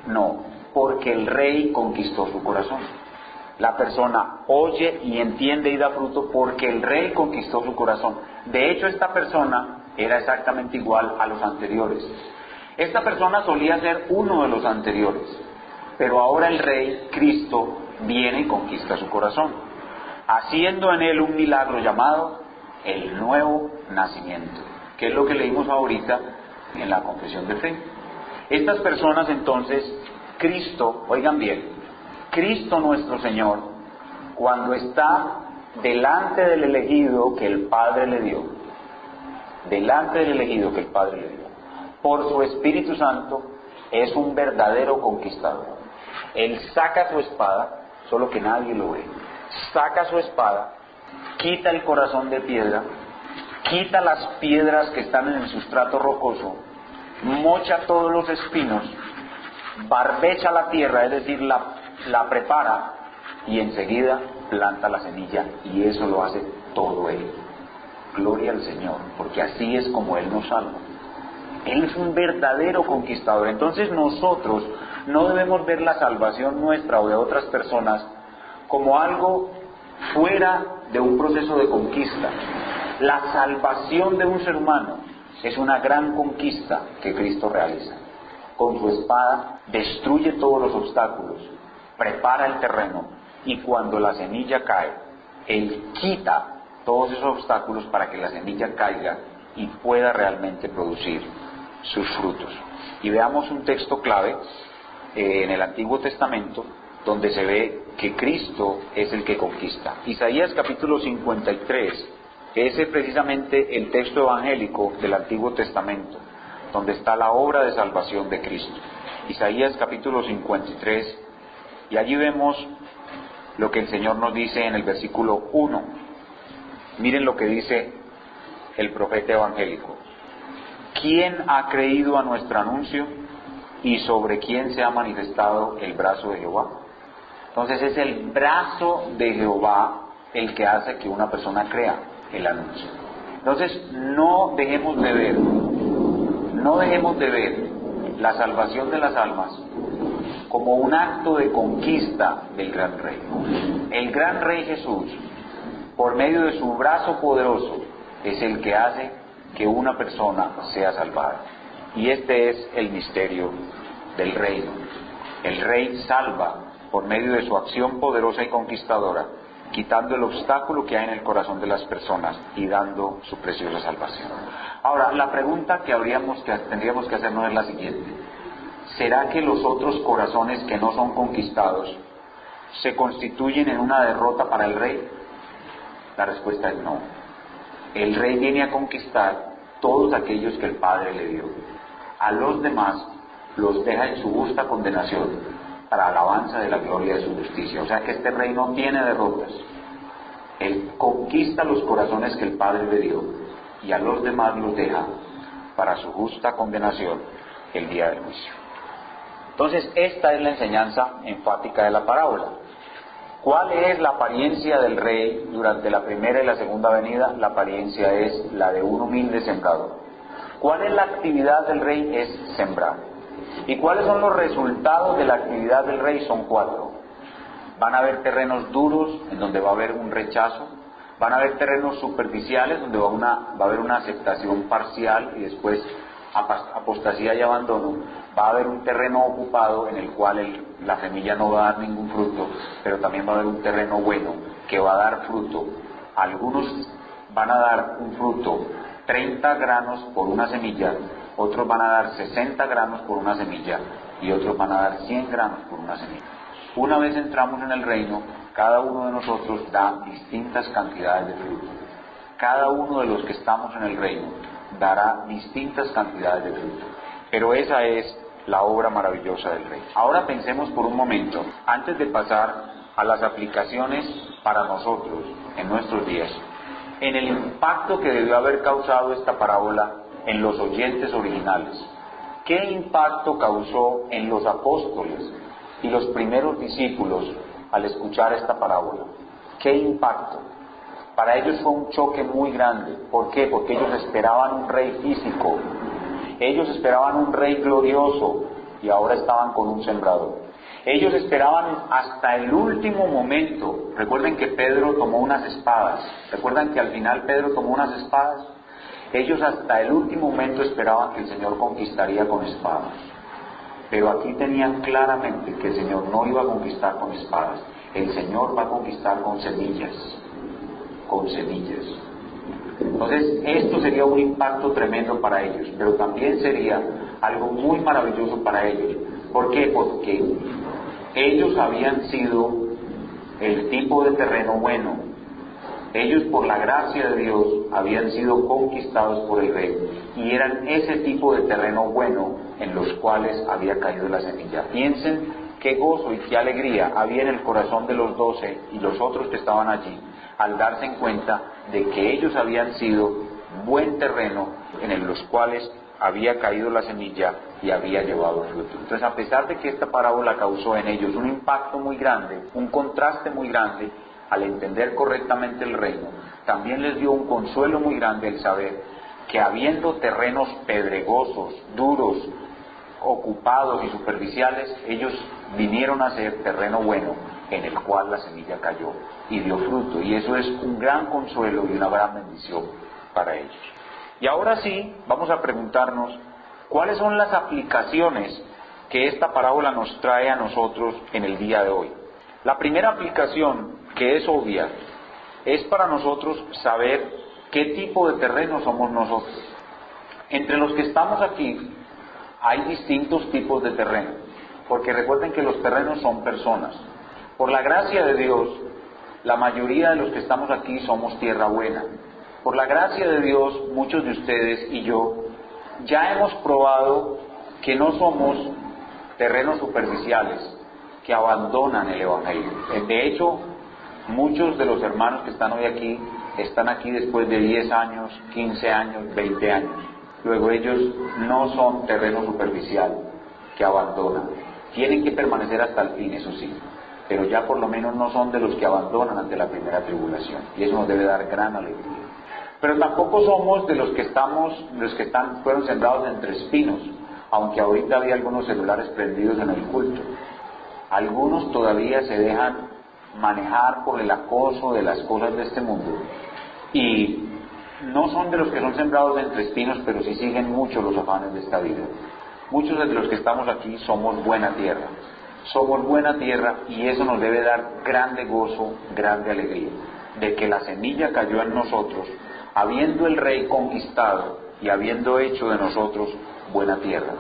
No, porque el rey conquistó su corazón. La persona oye y entiende y da fruto porque el rey conquistó su corazón. De hecho, esta persona era exactamente igual a los anteriores. Esta persona solía ser uno de los anteriores, pero ahora el rey, Cristo, viene y conquista su corazón, haciendo en él un milagro llamado el nuevo nacimiento, que es lo que leímos ahorita en la confesión de fe. Estas personas entonces, Cristo, oigan bien, Cristo nuestro Señor, cuando está delante del elegido que el Padre le dio, delante del elegido que el Padre le dio, por su Espíritu Santo, es un verdadero conquistador. Él saca su espada, solo que nadie lo ve, saca su espada, quita el corazón de piedra, quita las piedras que están en el sustrato rocoso, mocha todos los espinos, barbecha la tierra, es decir, la prepara, y enseguida planta la semilla, y eso lo hace todo Él. Gloria al Señor, porque así es como Él nos salva. Él es un verdadero conquistador. Entonces nosotros no debemos ver la salvación nuestra o de otras personas como algo fuera de un proceso de conquista. La salvación de un ser humano es una gran conquista que Cristo realiza. Con su espada destruye todos los obstáculos, prepara el terreno, y cuando la semilla cae, Él quita todos esos obstáculos para que la semilla caiga y pueda realmente producir sus frutos. Y veamos un texto clave en el Antiguo Testamento donde se ve que Cristo es el que conquista. Isaías capítulo 53, ese es precisamente el texto evangélico del Antiguo Testamento, donde está la obra de salvación de Cristo. Isaías capítulo 53, y allí vemos lo que el Señor nos dice en el versículo 1. Miren lo que dice el profeta evangélico. ¿Quién ha creído a nuestro anuncio y sobre quién se ha manifestado el brazo de Jehová? Entonces es el brazo de Jehová el que hace que una persona crea el anuncio. Entonces no dejemos de ver la salvación de las almas como un acto de conquista del gran Rey. El gran Rey Jesús, por medio de su brazo poderoso, es el que hace que una persona sea salvada. Y este es el misterio del reino. El Rey salva por medio de su acción poderosa y conquistadora, quitando el obstáculo que hay en el corazón de las personas y dando su preciosa salvación. Ahora, la pregunta que tendríamos que hacernos es la siguiente: ¿será que los otros corazones que no son conquistados se constituyen en una derrota para el Rey? La respuesta es no. El Rey viene a conquistar todos aquellos que el Padre le dio. A los demás los deja en su justa condenación para alabanza de la gloria de su justicia. O sea que este Rey no tiene derrotas. Él conquista los corazones que el Padre le dio y a los demás los deja para su justa condenación el día del juicio. Entonces esta es la enseñanza enfática de la parábola. ¿Cuál es la apariencia del Rey durante la primera y la segunda venida? La apariencia es la de un humilde sembrador. ¿Cuál es la actividad del Rey? Es sembrar. ¿Y cuáles son los resultados de la actividad del Rey? Son 4. Van a haber terrenos duros en donde va a haber un rechazo. Van a haber terrenos superficiales donde va a haber una aceptación parcial y después apostasía y abandono. Va a haber un terreno ocupado en el cual la semilla no va a dar ningún fruto, pero también va a haber un terreno bueno que va a dar fruto. Algunos van a dar un fruto 30 granos por una semilla, otros van a dar 60 granos por una semilla y otros van a dar 100 granos por una semilla. Una vez entramos en el reino, cada uno de nosotros da distintas cantidades de fruto. Cada uno de los que estamos en el reino dará distintas cantidades de fruto. Pero esa es la obra maravillosa del Rey. Ahora pensemos por un momento, antes de pasar a las aplicaciones para nosotros en nuestros días, en el impacto que debió haber causado esta parábola en los oyentes originales. ¿Qué impacto causó en los apóstoles y los primeros discípulos al escuchar esta parábola? ¿Qué impacto? Para ellos fue un choque muy grande. ¿Por qué? Porque ellos esperaban un rey físico. Ellos esperaban un rey glorioso y ahora estaban con un sembrador. Ellos esperaban hasta el último momento. Recuerden que Pedro tomó unas espadas. ¿Recuerdan que al final Pedro tomó unas espadas? Ellos hasta el último momento esperaban que el Señor conquistaría con espadas. Pero aquí tenían claramente que el Señor no iba a conquistar con espadas. El Señor va a conquistar con semillas. Con semillas. Entonces, esto sería un impacto tremendo para ellos, pero también sería algo muy maravilloso para ellos. ¿Por qué? Porque ellos habían sido el tipo de terreno bueno. Ellos, por la gracia de Dios, habían sido conquistados por el Rey y eran ese tipo de terreno bueno en los cuales había caído la semilla. Piensen qué gozo y qué alegría había en el corazón de los 12 y los otros que estaban allí al darse en cuenta de que ellos habían sido buen terreno en los cuales había caído la semilla y había llevado fruto. Entonces, a pesar de que esta parábola causó en ellos un impacto muy grande, un contraste muy grande, al entender correctamente el reino, también les dio un consuelo muy grande el saber que habiendo terrenos pedregosos, duros, ocupados y superficiales, ellos vinieron a ser terreno bueno en el cual la semilla cayó y dio fruto, y eso es un gran consuelo y una gran bendición para ellos. Y ahora sí, vamos a preguntarnos cuáles son las aplicaciones que esta parábola nos trae a nosotros en el día de hoy. La primera aplicación, que es obvia, es para nosotros saber qué tipo de terreno somos nosotros. Entre los que estamos aquí hay distintos tipos de terreno, porque recuerden que los terrenos son personas. Por la gracia de Dios, la mayoría de los que estamos aquí somos tierra buena. Por la gracia de Dios, muchos de ustedes y yo ya hemos probado que no somos terrenos superficiales que abandonan el Evangelio. De hecho, muchos de los hermanos que están hoy aquí están aquí después de 10 años, 15 años, 20 años. Luego ellos no son terreno superficial que abandonan. Tienen que permanecer hasta el fin, eso sí, pero ya por lo menos no son de los que abandonan ante la primera tribulación, y eso nos debe dar gran alegría. Pero tampoco somos de los que fueron sembrados entre espinos, aunque ahorita había algunos celulares prendidos en el culto. Algunos todavía se dejan manejar por el acoso de las cosas de este mundo, y no son de los que son sembrados entre espinos, pero sí siguen mucho los afanes de esta vida. Muchos de los que estamos aquí somos buena tierra. Somos buena tierra, y eso nos debe dar grande gozo, grande alegría, de que la semilla cayó en nosotros, habiendo el Rey conquistado y habiendo hecho de nosotros buena tierra.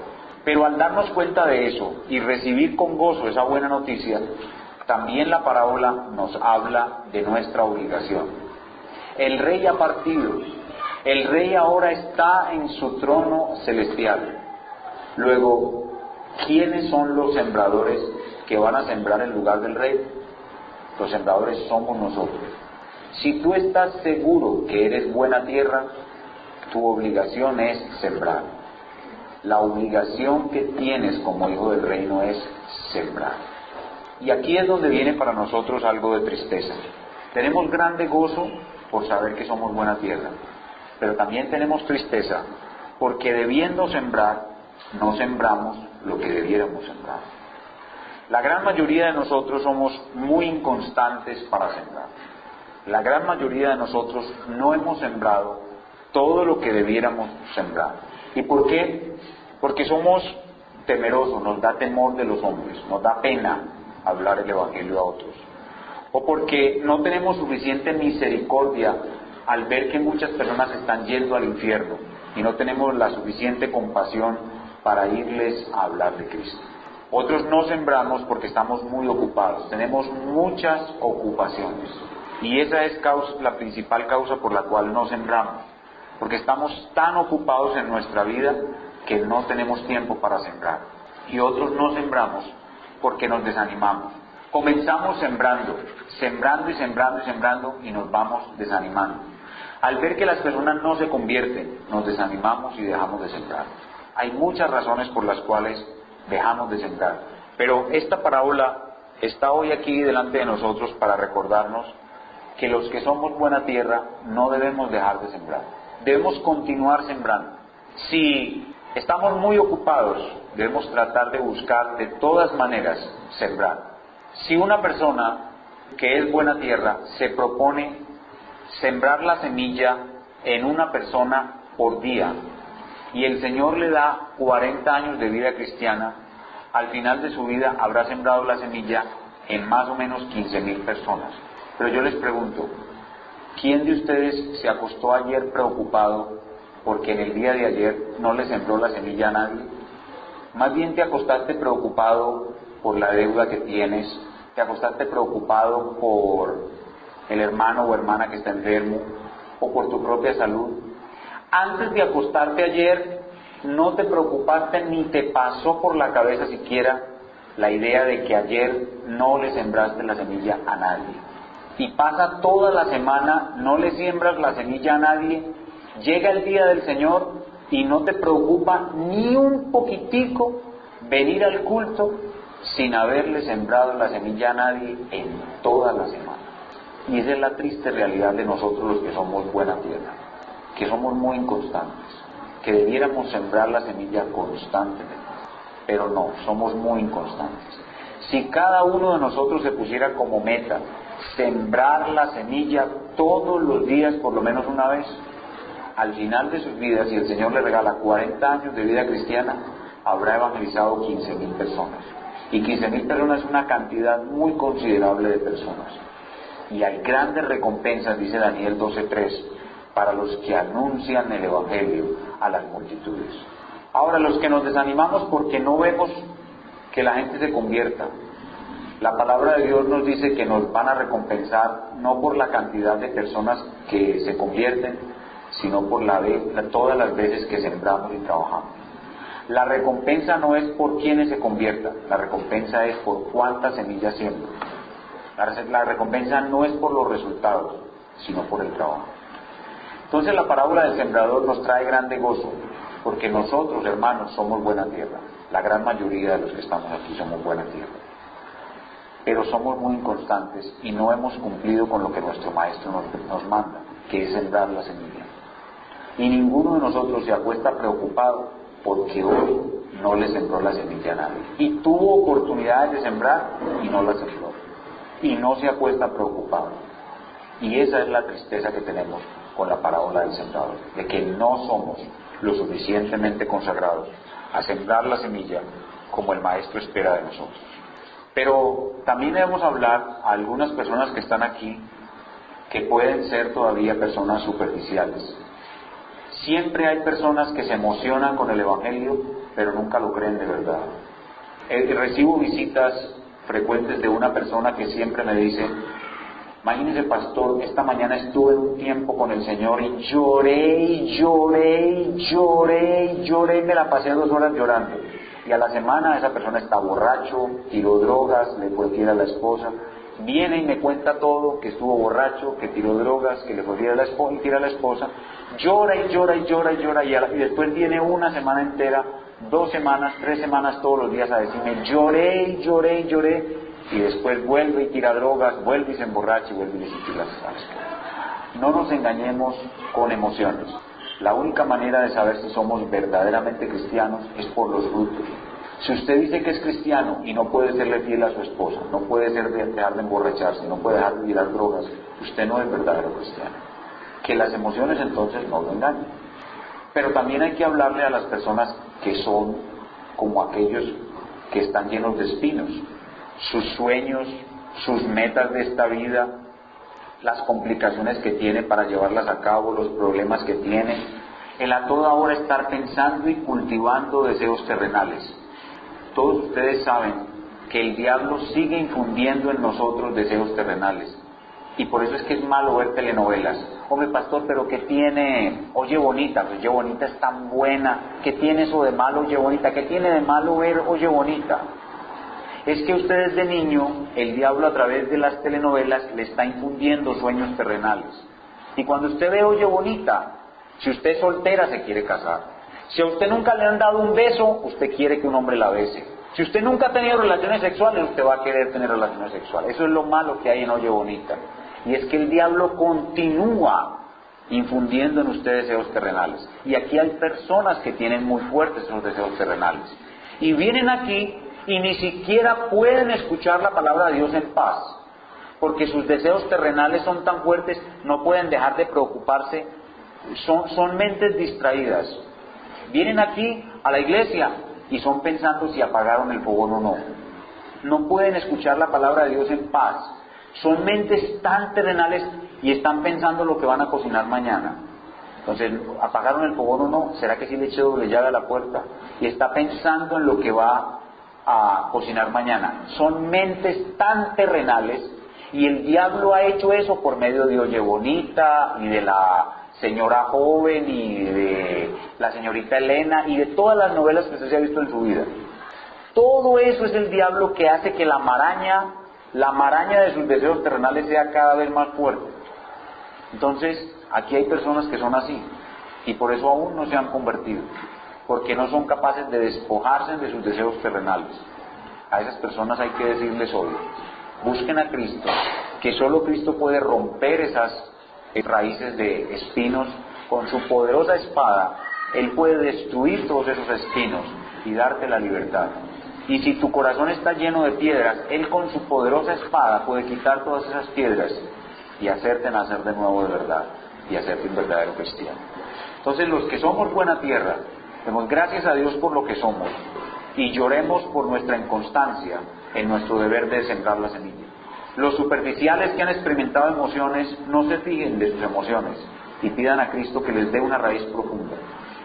Pero al darnos cuenta de eso y recibir con gozo esa buena noticia, también la parábola nos habla de nuestra obligación. El Rey ha partido, el Rey ahora está en su trono celestial. Luego, ¿quiénes son los sembradores que van a sembrar en lugar del Rey? Los sembradores somos nosotros. Si tú estás seguro que eres buena tierra, tu obligación es sembrar. La obligación que tienes como hijo del reino es sembrar. Y aquí es donde viene para nosotros algo de tristeza. Tenemos grande gozo por saber que somos buena tierra, pero también tenemos tristeza porque debiendo sembrar, no sembramos lo que debiéramos sembrar. La gran mayoría de nosotros somos muy inconstantes para sembrar. La gran mayoría de nosotros no hemos sembrado todo lo que debiéramos sembrar. ¿Y por qué? Porque somos temerosos, nos da temor de los hombres, nos da pena hablar el Evangelio a otros. O porque no tenemos suficiente misericordia al ver que muchas personas están yendo al infierno y no tenemos la suficiente compasión para irles a hablar de Cristo. Otros no sembramos porque estamos muy ocupados, tenemos muchas ocupaciones. Y esa es la principal causa por la cual no sembramos, porque estamos tan ocupados en nuestra vida que no tenemos tiempo para sembrar. Y otros no sembramos porque nos desanimamos. Comenzamos sembrando y nos vamos desanimando. Al ver que las personas no se convierten, nos desanimamos y dejamos de sembrar. Hay muchas razones por las cuales dejamos de sembrar, pero esta parábola está hoy aquí delante de nosotros para recordarnos que los que somos buena tierra no debemos dejar de sembrar, debemos continuar sembrando. Si estamos muy ocupados, debemos tratar de buscar de todas maneras sembrar. Si una persona que es buena tierra se propone sembrar la semilla en una persona por día, y el Señor le da 40 años de vida cristiana, al final de su vida habrá sembrado la semilla en más o menos 15,000 personas. Pero yo les pregunto, ¿Quién de ustedes se acostó ayer preocupado porque en el día de ayer no le sembró la semilla a nadie? Más bien te acostaste preocupado por la deuda que tienes, te acostaste preocupado por el hermano o hermana que está enfermo, o por tu propia salud. Antes de acostarte ayer, no te preocupaste ni te pasó por la cabeza siquiera la idea de que ayer no le sembraste la semilla a nadie. Y pasa toda la semana, no le siembras la semilla a nadie, llega el día del Señor y no te preocupa ni un poquitico venir al culto sin haberle sembrado la semilla a nadie en toda la semana. Y esa es la triste realidad de nosotros los que somos buena tierra, que somos muy inconstantes, que debiéramos sembrar la semilla constantemente, pero no, somos muy inconstantes. Si cada uno de nosotros se pusiera como meta sembrar la semilla todos los días por lo menos una vez, al final de sus vidas, si el Señor le regala 40 años de vida cristiana, habrá evangelizado 15,000 personas. Y 15,000 personas es una cantidad muy considerable de personas. Y hay grandes recompensas, dice Daniel 12:3, para los que anuncian el Evangelio a las multitudes. Ahora, los que nos desanimamos porque no vemos que la gente se convierta, la palabra de Dios nos dice que nos van a recompensar no por la cantidad de personas que se convierten, sino por todas las veces que sembramos y trabajamos. La recompensa no es por quienes se conviertan, la recompensa es por cuántas semillas siembran. La recompensa no es por los resultados, sino por el trabajo. Entonces la parábola del sembrador nos trae grande gozo, porque nosotros, hermanos, somos buena tierra. La gran mayoría de los que estamos aquí somos buena tierra. Pero somos muy inconstantes y no hemos cumplido con lo que nuestro Maestro nos manda, que es sembrar la semilla. Y ninguno de nosotros se acuesta preocupado porque hoy no le sembró la semilla a nadie. Y tuvo oportunidades de sembrar y no la sembró. Y no se acuesta preocupado. Y esa es la tristeza que tenemos con la parábola del sembrador, de que no somos lo suficientemente consagrados a sembrar la semilla como el Maestro espera de nosotros. Pero también debemos hablar a algunas personas que están aquí que pueden ser todavía personas superficiales. Siempre hay personas que se emocionan con el Evangelio, pero nunca lo creen de verdad. Recibo visitas frecuentes de una persona que siempre me dice: imagínese, pastor, esta mañana estuve un tiempo con el Señor y lloré, me la pasé 2 horas llorando. Y a la semana esa persona está borracho, tiró drogas, le fue fiel a la esposa, viene y me cuenta todo, que estuvo borracho, que tiró drogas, que le fue fiel a la esposa, y tira a la esposa, llora, y después viene una semana entera, 2 semanas, 3 semanas todos los días a decirme: lloré, y después vuelve y tira drogas, vuelve y se emborracha y vuelve y le sigue las cosas. No nos engañemos con emociones. La única manera de saber si somos verdaderamente cristianos es por los frutos. Si usted dice que es cristiano y no puede serle fiel a su esposa, no puede dejar de emborracharse, no puede dejar de tirar drogas, usted no es verdadero cristiano. Que las emociones entonces no lo engañen. Pero también hay que hablarle a las personas que son como aquellos que están llenos de espinos. Sus sueños, sus metas de esta vida, las complicaciones que tiene para llevarlas a cabo, los problemas que tiene, el a toda hora estar pensando y cultivando deseos terrenales. Todos ustedes saben que el diablo sigue infundiendo en nosotros deseos terrenales, y por eso es que es malo ver telenovelas. Hombre, pastor, pero ¿qué tiene Oye Bonita? Oye Bonita es tan buena. ¿Qué tiene eso de malo, Oye Bonita? ¿Qué tiene de malo ver Oye Bonita? Es que ustedes de niño, el diablo a través de las telenovelas le está infundiendo sueños terrenales. Y cuando usted ve Oye Bonita, si usted es soltera se quiere casar. Si a usted nunca le han dado un beso, usted quiere que un hombre la bese. Si usted nunca ha tenido relaciones sexuales, usted va a querer tener relaciones sexuales. Eso es lo malo que hay en Oye Bonita. Y es que el diablo continúa infundiendo en usted deseos terrenales. Y aquí hay personas que tienen muy fuertes esos deseos terrenales. Y vienen aquí y ni siquiera pueden escuchar la palabra de Dios en paz, porque sus deseos terrenales son tan fuertes, no pueden dejar de preocuparse, son mentes distraídas. Vienen aquí a la iglesia y son pensando si apagaron el fogón o no. No pueden escuchar la palabra de Dios en paz. Son mentes tan terrenales y están pensando lo que van a cocinar mañana. Entonces, apagaron el fogón o no, ¿será que sí le eché doble llave a la puerta? Y está pensando en lo que va a cocinar mañana. Son mentes tan terrenales, y el diablo ha hecho eso por medio de Oye Bonita, y de la señora joven, y de la señorita Elena, y de todas las novelas que usted se ha visto en su vida. Todo eso es el diablo que hace que la maraña de sus deseos terrenales sea cada vez más fuerte. Entonces, aquí hay personas que son así, y por eso aún no se han convertido, porque no son capaces de despojarse de sus deseos terrenales. A esas personas hay que decirles hoy, busquen a Cristo, que solo Cristo puede romper esas raíces de espinos. Con su poderosa espada, Él puede destruir todos esos espinos y darte la libertad. Y si tu corazón está lleno de piedras, Él con su poderosa espada puede quitar todas esas piedras y hacerte nacer de nuevo de verdad, y hacerte un verdadero cristiano. Entonces, los que somos buena tierra, demos gracias a Dios por lo que somos, y lloremos por nuestra inconstancia en nuestro deber de sembrar la semilla. Los superficiales que han experimentado emociones, no se fijen de sus emociones, y pidan a Cristo que les dé una raíz profunda.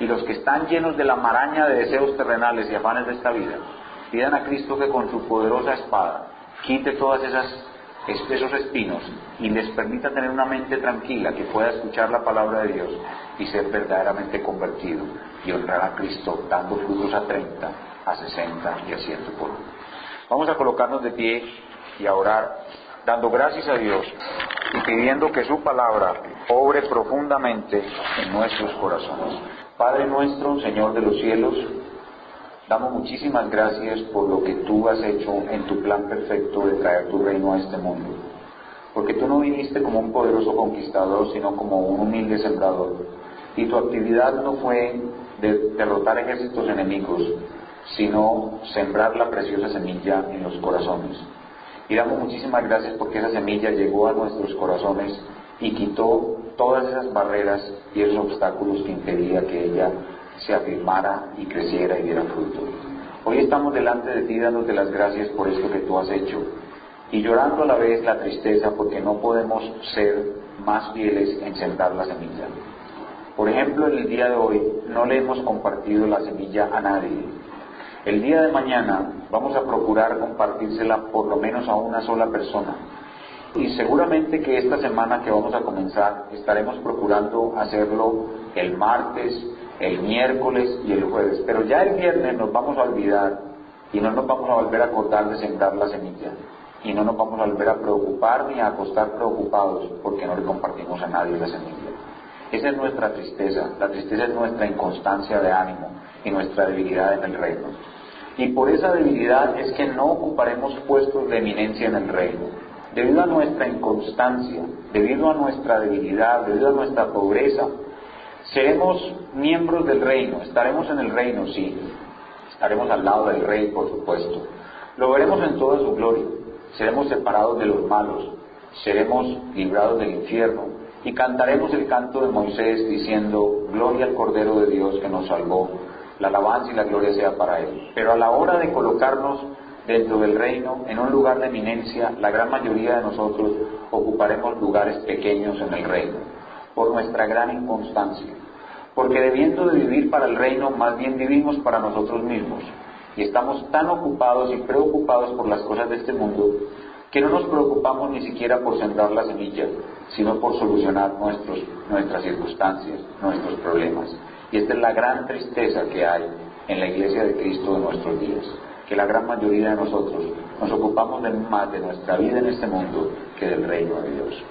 Y los que están llenos de la maraña de deseos terrenales y afanes de esta vida, pidan a Cristo que con su poderosa espada quite todas esos espinos y les permita tener una mente tranquila, que pueda escuchar la palabra de Dios y ser verdaderamente convertido y honrar a Cristo, dando frutos a 30, a 60 y a 100 por uno. Vamos a colocarnos de pie y a orar, dando gracias a Dios y pidiendo que su palabra obre profundamente en nuestros corazones. Padre nuestro, Señor de los cielos, damos muchísimas gracias por lo que tú has hecho en tu plan perfecto de traer tu reino a este mundo. Porque tú no viniste como un poderoso conquistador, sino como un humilde sembrador. Y tu actividad no fue de derrotar ejércitos enemigos, sino sembrar la preciosa semilla en los corazones. Y damos muchísimas gracias porque esa semilla llegó a nuestros corazones y quitó todas esas barreras y esos obstáculos que impedía que ella se afirmara y creciera y diera fruto. Hoy estamos delante de ti dándote las gracias por esto que tú has hecho, y llorando a la vez la tristeza porque no podemos ser más fieles en sembrar la semilla. Por ejemplo, en el día de hoy no le hemos compartido la semilla a nadie. El día de mañana vamos a procurar compartírsela por lo menos a una sola persona. Y seguramente que esta semana que vamos a comenzar estaremos procurando hacerlo el martes, el miércoles y el jueves. Pero ya el viernes nos vamos a olvidar y no nos vamos a volver a acordar de sembrar la semilla. Y no nos vamos a volver a preocupar ni a acostar preocupados porque no le compartimos a nadie la semilla. Esa es nuestra tristeza. La tristeza es nuestra inconstancia de ánimo y nuestra debilidad en el reino. Y por esa debilidad es que no ocuparemos puestos de eminencia en el reino. Debido a nuestra inconstancia, debido a nuestra debilidad, debido a nuestra pobreza, seremos miembros del reino, estaremos en el reino, sí, estaremos al lado del rey, por supuesto. Lo veremos en toda su gloria, seremos separados de los malos, seremos librados del infierno, y cantaremos el canto de Moisés diciendo, gloria al Cordero de Dios que nos salvó, la alabanza y la gloria sea para Él. Pero a la hora de colocarnos dentro del reino, en un lugar de eminencia, la gran mayoría de nosotros ocuparemos lugares pequeños en el reino, por nuestra gran inconstancia. Porque debiendo de vivir para el reino, más bien vivimos para nosotros mismos. Y estamos tan ocupados y preocupados por las cosas de este mundo, que no nos preocupamos ni siquiera por sembrar la semilla, sino por solucionar nuestras circunstancias, nuestros problemas. Y esta es la gran tristeza que hay en la Iglesia de Cristo de nuestros días, que la gran mayoría de nosotros nos ocupamos más de nuestra vida en este mundo que del reino de Dios.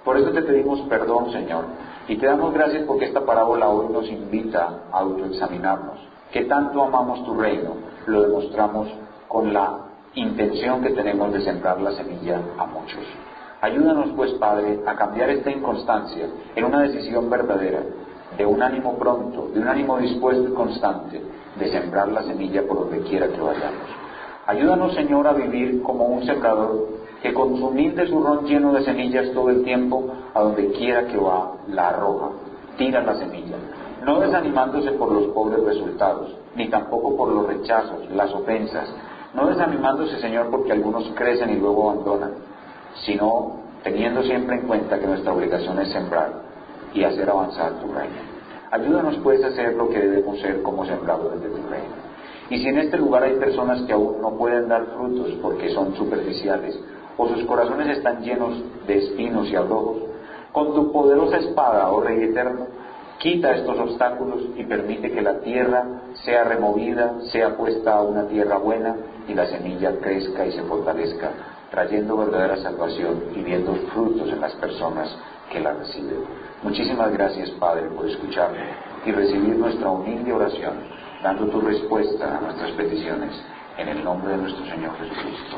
Por eso te pedimos perdón, Señor, y te damos gracias porque esta parábola hoy nos invita a autoexaminarnos. Que tanto amamos tu reino, lo demostramos con la intención que tenemos de sembrar la semilla a muchos. Ayúdanos pues, Padre, a cambiar esta inconstancia en una decisión verdadera, de un ánimo pronto, de un ánimo dispuesto y constante, de sembrar la semilla por donde quiera que vayamos. Ayúdanos, Señor, a vivir como un sembrador que con su humilde zurrón lleno de semillas todo el tiempo, a donde quiera que va, la arroja, tira la semilla, no desanimándose por los pobres resultados, ni tampoco por los rechazos, las ofensas, no desanimándose, Señor, porque algunos crecen y luego abandonan, sino teniendo siempre en cuenta que nuestra obligación es sembrar y hacer avanzar tu reino. Ayúdanos pues a hacer lo que debemos ser como sembradores de tu reino. Y si en este lugar hay personas que aún no pueden dar frutos porque son superficiales, o sus corazones están llenos de espinos y abrojos, con tu poderosa espada, oh Rey eterno, quita estos obstáculos y permite que la tierra sea removida, sea puesta a una tierra buena y la semilla crezca y se fortalezca, trayendo verdadera salvación y viendo frutos en las personas que la reciben. Muchísimas gracias, Padre, por escucharme y recibir nuestra humilde oración, dando tu respuesta a nuestras peticiones, en el nombre de nuestro Señor Jesucristo.